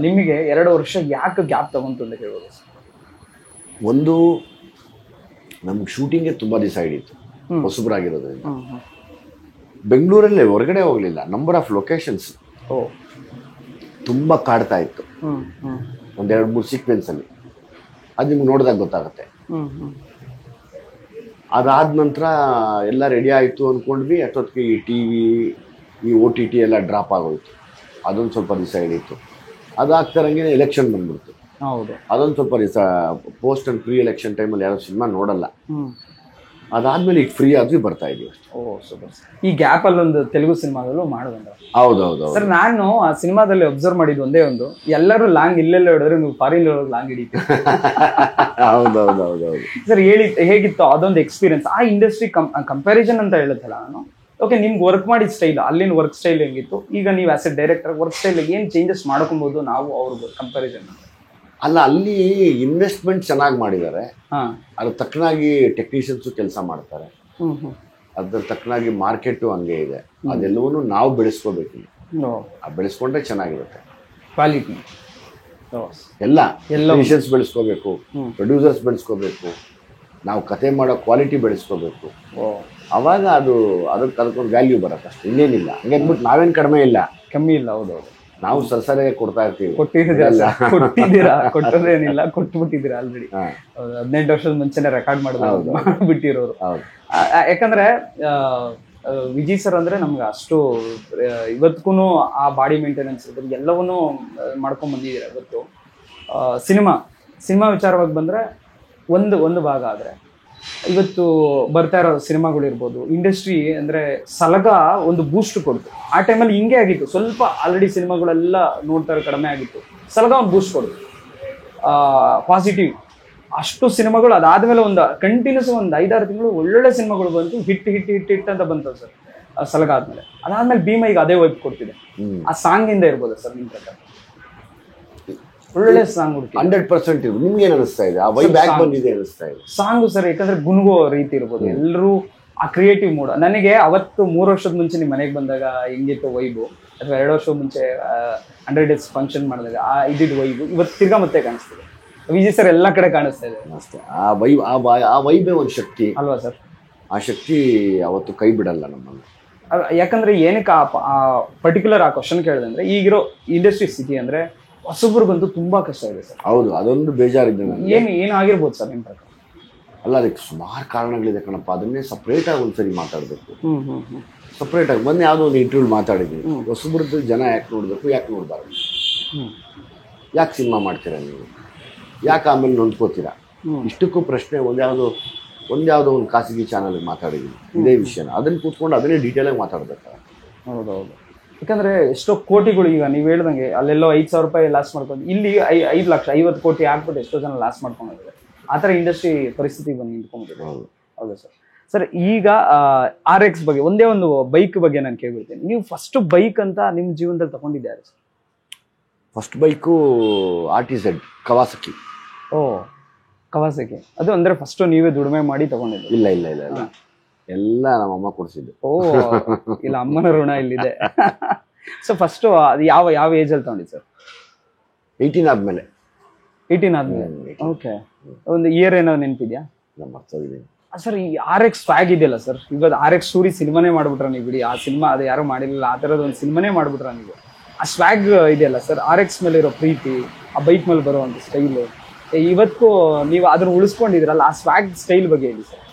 ನಿಮಗೆ 2 ವರ್ಷ ಯಾಕೆ ಗ್ಯಾಪ್ ತಗೊಂತು ಅಂತ ಹೇಳ್ಬೋದು ಸರ್? ಒಂದು ನಮ್ಗೆ ಶೂಟಿಂಗ್ಗೆ ತುಂಬ ದಿವಸ ಹಿಡಿತು ಹೊಸಬ್ರಾಗಿರೋದ್ರಿಂದ. ಬೆಂಗಳೂರಲ್ಲೇ ಹೊರಗಡೆ ಹೋಗಲಿಲ್ಲ. ನಂಬರ್ ಆಫ್ ಲೊಕೇಶನ್ಸ್ ತುಂಬ ಕಾಡ್ತಾ ಇತ್ತು. 1-2-3 ಸೀಕ್ವೆನ್ಸಲ್ಲಿ ಅದು ನಿಮ್ಗೆ ನೋಡಿದಾಗ ಗೊತ್ತಾಗುತ್ತೆ. ಅದಾದ ನಂತರ ಎಲ್ಲ ರೆಡಿ ಆಯಿತು ಅಂದ್ಕೊಂಡ್ವಿ. ಅಷ್ಟೊತ್ತಿಗೆ ಈ ಟಿ ವಿ, ಈ OTT ಎಲ್ಲ ಡ್ರಾಪ್ ಆಗೋಯ್ತು. ಅದೊಂದು ಸ್ವಲ್ಪ ದಿವಸ ಹಿಡೀತು. ಅದಾಗ್ತಾರಂಗೆ ಎಲೆಕ್ಷನ್ ಬಂದ್ಬಿಡ್ತು. ಹೌದು, ಅದೊಂದು ಸ್ವಲ್ಪ ದಿವಸ ಪೋಸ್ಟ್ ಆ್ಯಂಡ್ ಪ್ರೀ ಎಲೆಕ್ಷನ್ ಟೈಮಲ್ಲಿ ಯಾರೋ ಸಿನಿಮಾ ನೋಡಲ್ಲ. ಅದಾದ್ಮೇಲೆ ಈಗ ಫ್ರೀ ಆದ್ವಿ ಬರ್ತಾ ಇದೀವಿ ಅಷ್ಟೇ. ಸೂಪರ್. ಈ ಗ್ಯಾಪ್ ಅಲ್ಲಿ ಒಂದು ತೆಲುಗು ಸಿನಿಮಾದಲ್ಲೂ ಮಾಡೋದಂದ್ರೆ ಹೌದೌದು ಸರ್. ನಾನು ಆ ಸಿನಿಮಾದಲ್ಲಿ ಅಬ್ಸರ್ವ್ ಮಾಡಿದ್ದು ಒಂದೇ ಒಂದು, ಎಲ್ಲರೂ ಲಾಂಗ್ ಇಲ್ಲೆಲ್ಲ ಹಿಡಿದ್ರೆ ನೀವು ಫಾರಿನ್ ಲಾಂಗ್ ಹಿಡಿತೀವಿ. ಹೌದೌದೌದೌದು ಸರ್ ಹೇಗಿತ್ತು ಅದೊಂದು ಎಕ್ಸ್ಪೀರಿಯನ್ಸ್? ಆ ಇಂಡಸ್ಟ್ರಿ ಕಂಪ್ಯಾರಿಸನ್ ಅಂತ ಹೇಳುತ್ತಲ್ಲ ನಾನು. ಓಕೆ, ನಿಮ್ಗೆ ವರ್ಕ್ ಮಾಡಿದ ಸ್ಟೈಲ್, ಅಲ್ಲಿನ ವರ್ಕ್ ಸ್ಟೈಲ್ ಹೆಂಗಿತ್ತು? ಈಗ ನೀವು as A director work style ಏನು ಚೇಂಜಸ್ ಮಾಡ್ಕೊಬೋದು ನಾವು ಅವ್ರಿಗೆ ಕಂಪ್ಯಾರಿಸನ್? ಅಲ್ಲ, ಅಲ್ಲಿ ಇನ್ವೆಸ್ಟ್ಮೆಂಟ್ ಚೆನ್ನಾಗಿ ಮಾಡಿದ್ದಾರೆ. ಅದ್ರ ತಕ್ಕನಾಗಿ ಟೆಕ್ನಿಷಿಯನ್ಸು ಕೆಲಸ ಮಾಡ್ತಾರೆ. ಅದ್ರ ತಕ್ಕನಾಗಿ ಮಾರ್ಕೆಟು ಹಂಗೆ ಇದೆ. ಅದೆಲ್ಲವನ್ನೂ ನಾವು ಬೆಳೆಸ್ಕೋಬೇಕು. ಬೆಳೆಸ್ಕೊಂಡ್ರೆ ಚೆನ್ನಾಗಿರುತ್ತೆ. ಕ್ವಾಲಿಟಿ ಎಲ್ಲ ಟೆಕ್ನಿಷಿಯನ್ಸ್ ಬೆಳೆಸ್ಕೋಬೇಕು, ಪ್ರೊಡ್ಯೂಸರ್ಸ್ ಬೆಳೆಸ್ಕೋಬೇಕು, ನಾವು ಕತೆ ಮಾಡೋ ಕ್ವಾಲಿಟಿ ಬೆಳೆಸ್ಕೋಬೇಕು. ಅವಾಗ ಅದಕ್ಕೊಂದು ವ್ಯಾಲ್ಯೂ ಬರುತ್ತೆ ಅಷ್ಟೇ, ಇನ್ನೇನಿಲ್ಲ. ಹಂಗೆ ಅಂದ್ಬಿಟ್ಟು ನಾವೇನು ಕಮ್ಮಿ ಇಲ್ಲ. ಹೌದೌದು, ನಾವು ಸರಸರಿಗೆ ಕೊಡ್ತಾ ಇರ್ತೀವಿ. ಕೊಟ್ಟದೇನಿಲ್ಲ, ಕೊಟ್ಬಿಟ್ಟಿದ್ದೀರಾ ಆಲ್ರೆಡಿ. 18 ವರ್ಷದ ಮುಂಚೆನೆ ರೆಕಾರ್ಡ್ ಬಿಟ್ಟಿರೋರು. ಯಾಕಂದ್ರೆ ವಿಜಯ್ ಸರ್ ಅಂದ್ರೆ ನಮ್ಗೆ ಅಷ್ಟು ಇವತ್ತಿಗೂ ಆ ಬಾಡಿ ಮೇಂಟೆನೆನ್ಸ್ ಇರ್ಬೋದು, ಎಲ್ಲವನ್ನೂ ಮಾಡ್ಕೊಂಡ್ ಬಂದಿದ್ದೀರಾ. ಇವತ್ತು ಸಿನಿಮಾ ವಿಚಾರವಾಗಿ ಬಂದ್ರೆ ಒಂದು ಭಾಗ ಆದ್ರೆ, ಇವತ್ತು ಬರ್ತಾ ಇರೋ ಸಿನಿಮಾಗಳಿರ್ಬೋದು, ಇಂಡಸ್ಟ್ರಿ ಅಂದ್ರೆ ಸಲಗ ಒಂದು ಬೂಸ್ಟ್ ಕೊಡ್ತು. ಆ ಟೈಮಲ್ಲಿ ಹಿಂಗೆ ಆಗಿತ್ತು, ಸ್ವಲ್ಪ ಆಲ್ರೆಡಿ ಸಿನಿಮಾಗಳೆಲ್ಲ ನೋಡ್ತಾ ಇರೋ ಕಡಿಮೆ ಆಗಿತ್ತು. ಸಲಗ ಒಂದು ಬೂಸ್ಟ್ ಕೊಡ್ತು, ಪಾಸಿಟಿವ್. ಅಷ್ಟು ಸಿನಿಮಾಗಳು ಅದಾದ್ಮೇಲೆ ಒಂದು ಕಂಟಿನ್ಯೂಸ್ ಒಂದು 5-6 ತಿಂಗಳು ಒಳ್ಳೊಳ್ಳೆ ಸಿನಿಮಾಗಳು ಬಂತು. ಹಿಟ್ ಅಂತ ಬಂತು ಸರ್ ಸಲಗ ಆದ್ಮೇಲೆ. ಅದಾದ್ಮೇಲೆ ಭೀಮ ಈಗ ಅದೇ ವೈಪ್ ಕೊಡ್ತಿದೆ. ಆ ಸಾಂಗ್ ಇಂದ ಇರ್ಬೋದು ಸರ್ ನಿಮ್ ಪ್ರಕಾರ? ಒಳ್ಳೆ ಸಾಂಗ್ 100% ಇರ್ಬೋದು. ನಿಮ್ಗೆ ಏನು ಅನಿಸ್ತಾ ಇದೆ? ಆ ವೈಬ್ ಬ್ಯಾಕ್ ಬಂದಿದೆ ಅನಿಸ್ತಾ ಇದೆ ಸಾಂಗು ಸರ್? ಯಾಕಂದ್ರೆ ಗುನ್ಗೋ ರೀತಿ ಇರ್ಬೋದು, ಎಲ್ಲರೂ ಆ ಕ್ರಿಯೇಟಿವ್ ಮೂಡ್. ನನಗೆ ಅವತ್ತು 3 ವರ್ಷದ ಮುಂಚೆ ನಿಮ್ಮ ಮನೆಗೆ ಬಂದಾಗ ಹೆಂಗಿತ್ತು ವೈಬು, ಅಥವಾ 2 ವರ್ಷದ ಮುಂಚೆ 100 ಡೇಸ್ ಫಂಕ್ಷನ್ ಮಾಡಿದಾಗ ಇದ್ದಿದ್ದು ವೈಬು ಇವತ್ತು ತಿರ್ಗಾ ಮತ್ತೆ ಕಾಣಿಸ್ತಿದೆ. ವಿಜಯ್ ಸರ್ ಎಲ್ಲ ಕಡೆ ಕಾಣಿಸ್ತಾ ಇದೆ ಅಷ್ಟೇ. ಆ ವೈಬೇ ಒಂದು ಶಕ್ತಿ ಅಲ್ವಾ ಸರ್? ಆ ಶಕ್ತಿ ಅವತ್ತು ಕೈ ಬಿಡಲ್ಲ ನಮ್ಮನ್ನು. ಯಾಕಂದ್ರೆ ಏನಕ್ಕೆ ಆ ಪರ್ಟಿಕ್ಯುಲರ್ ಆ ಕ್ವಶನ್ ಕೇಳಿದೆ ಅಂದ್ರೆ, ಈಗಿರೋ ಇಂಡಸ್ಟ್ರಿ ಸ್ಥಿತಿ ಅಂದ್ರೆ ಹೊಸಬ್ರಿಗಂತೂ ತುಂಬಾ ಕಷ್ಟ ಇದೆ ಸರ್. ಹೌದು, ಅದೊಂದು ಬೇಜಾರಿದೆ. ಏನಾಗಿರ್ಬೋದು ಸರ್ ನಿಮ್ ಪ್ರಕಾರ? ಅಲ್ಲ, ಅದಕ್ಕೆ ಸುಮಾರು ಕಾರಣಗಳಿದೆ ಕಣಪ್ಪ. ಅದನ್ನೇ ಸಪ್ರೇಟಾಗಿ ಒಂದ್ಸರಿ ಮಾತಾಡಬೇಕು. ಸಪ್ರೇಟಾಗಿ ಮೊನ್ನೆ ಯಾವುದೋ ಒಂದು ಇಂಟರ್ವ್ಯೂ ಮಾತಾಡಿದ್ವಿ. ಹೊಸಬ್ರದ್ದು ಜನ ಯಾಕೆ ನೋಡಬೇಕು, ಯಾಕೆ ನೋಡಬಾರ್ದು, ಯಾಕೆ ಸಿನಿಮಾ ಮಾಡ್ತೀರಾ ನೀವು, ಯಾಕೆ ಆಮೇಲೆ ನೊಂದ್ಕೋತೀರಾ? ಇಷ್ಟಕ್ಕೂ ಪ್ರಶ್ನೆ ಒಂದ್ಯಾವುದೋ ಒಂದು ಖಾಸಗಿ ಚಾನಲ್ಗೆ ಮಾತಾಡಿದ್ವಿ ಇದೇ ವಿಷಯನ. ಅದನ್ನು ಕೂತ್ಕೊಂಡು ಅದನ್ನೇ ಡೀಟೇಲಾಗಿ ಮಾತಾಡ್ಬೇಕಾ? ಹೌದೌದು. ಯಾಕಂದ್ರೆ ಎಷ್ಟೋ ಕೋಟಿಗಳು, ಈಗ ನೀವು ಹೇಳ್ದಂಗೆ ಅಲ್ಲೆಲ್ಲೋ 5,000 ರೂಪಾಯಿ ಲಾಸ್ ಮಾಡ್ಕೊಂಡು, ಇಲ್ಲಿ 5 ಲಕ್ಷ 50 ಕೋಟಿ ಹಾಕ್ಬಿಟ್ಟು ಎಷ್ಟೋ ಜನ ಲಾಸ್ ಮಾಡ್ಕೊಂಡಿದ್ದಾರೆ. ಆ ಥರ ಇಂಡಸ್ಟ್ರಿ ಪರಿಸ್ಥಿತಿ ಬಂದು ನಿಂತ್ಕೊಂಡ್ಬಿಟ್ಟಿದೆ. ಹೌದು ಸರ್. ಸರ್, ಈಗ RX ಬಗ್ಗೆ ಒಂದೇ ಒಂದು ಬೈಕ್ ಬಗ್ಗೆ ನಾನು ಕೇಳ್ಬಿಡ್ತೀನಿ. ನೀವು ಫಸ್ಟ್ ಬೈಕ್ ಅಂತ ನಿಮ್ಮ ಜೀವನದಲ್ಲಿ ತಗೊಂಡಿದ್ದಾರೆ sir? First bike RTZ Kawasaki. Kawasaki. ಅದು ಅಂದ್ರೆ ಫಸ್ಟ್ ನೀವೇ ದುಡಿಮೆ ಮಾಡಿ ತಗೊಂಡಿದ್ದು? ಇಲ್ಲ, ಎಲ್ಲ ನಮ್ಮಮ್ಮ ಕೊಡಿಸಿದ್ದು. ಇಲ್ಲ, ಅಮ್ಮನ ಋಣ ಇಲ್ಲಿದೆ. ಸೊ ಫಸ್ಟ್ ಅದು ಯಾವ ಏಜ್ ಅಲ್ಲಿ ತಗೊಂಡಿದ್ದು ಸರ್? 18 ಆದ್ಮೇಲೆ. 18 ಆದ್ಮೇಲೆ. ಓಕೆ. ಒಂದು ಇಯರ್ ಏನಾದ್ರು ನೆನಪಿದ್ಯಾ? ಮರ್ತೋಗಿದ್ದೀನಿ ಸರ್. ಈ RX ಸ್ವ್ಯಾಗ್ ಇದೆಯಲ್ಲ ಸರ್, ಇವಾಗ RX ಸ್ಟೋರಿ ಸಿನಿಮಾನೇ ಮಾಡ್ಬಿಟ್ರ ನೀವು ಬಿಡಿ. ಆ ಸಿನಿಮಾ ಅದು ಯಾರು ಮಾಡಿರಲಿಲ್ಲ, ಆ ಥರದ ಒಂದು ಸಿನಿಮಾನೇ ಮಾಡ್ಬಿಟ್ರ ನೀವು. ಆ ಸ್ವ್ಯಾಗ್ ಇದೆಯಲ್ಲ ಸರ್, RX ಮೇಲೆ ಇರೋ ಪ್ರೀತಿ, ಆ ಬೈಕ್ ಮೇಲೆ ಬರುವಂಥ ಸ್ಟೈಲು, ಇವತ್ತು ನೀವು ಅದನ್ನ ಉಳಿಸ್ಕೊಂಡಿದ್ರಲ್ಲ, ಆ ಸ್ವ್ಯಾಗ್ ಸ್ಟೈಲ್ ಬಗ್ಗೆ ಹೇಳಿ ಸರ್.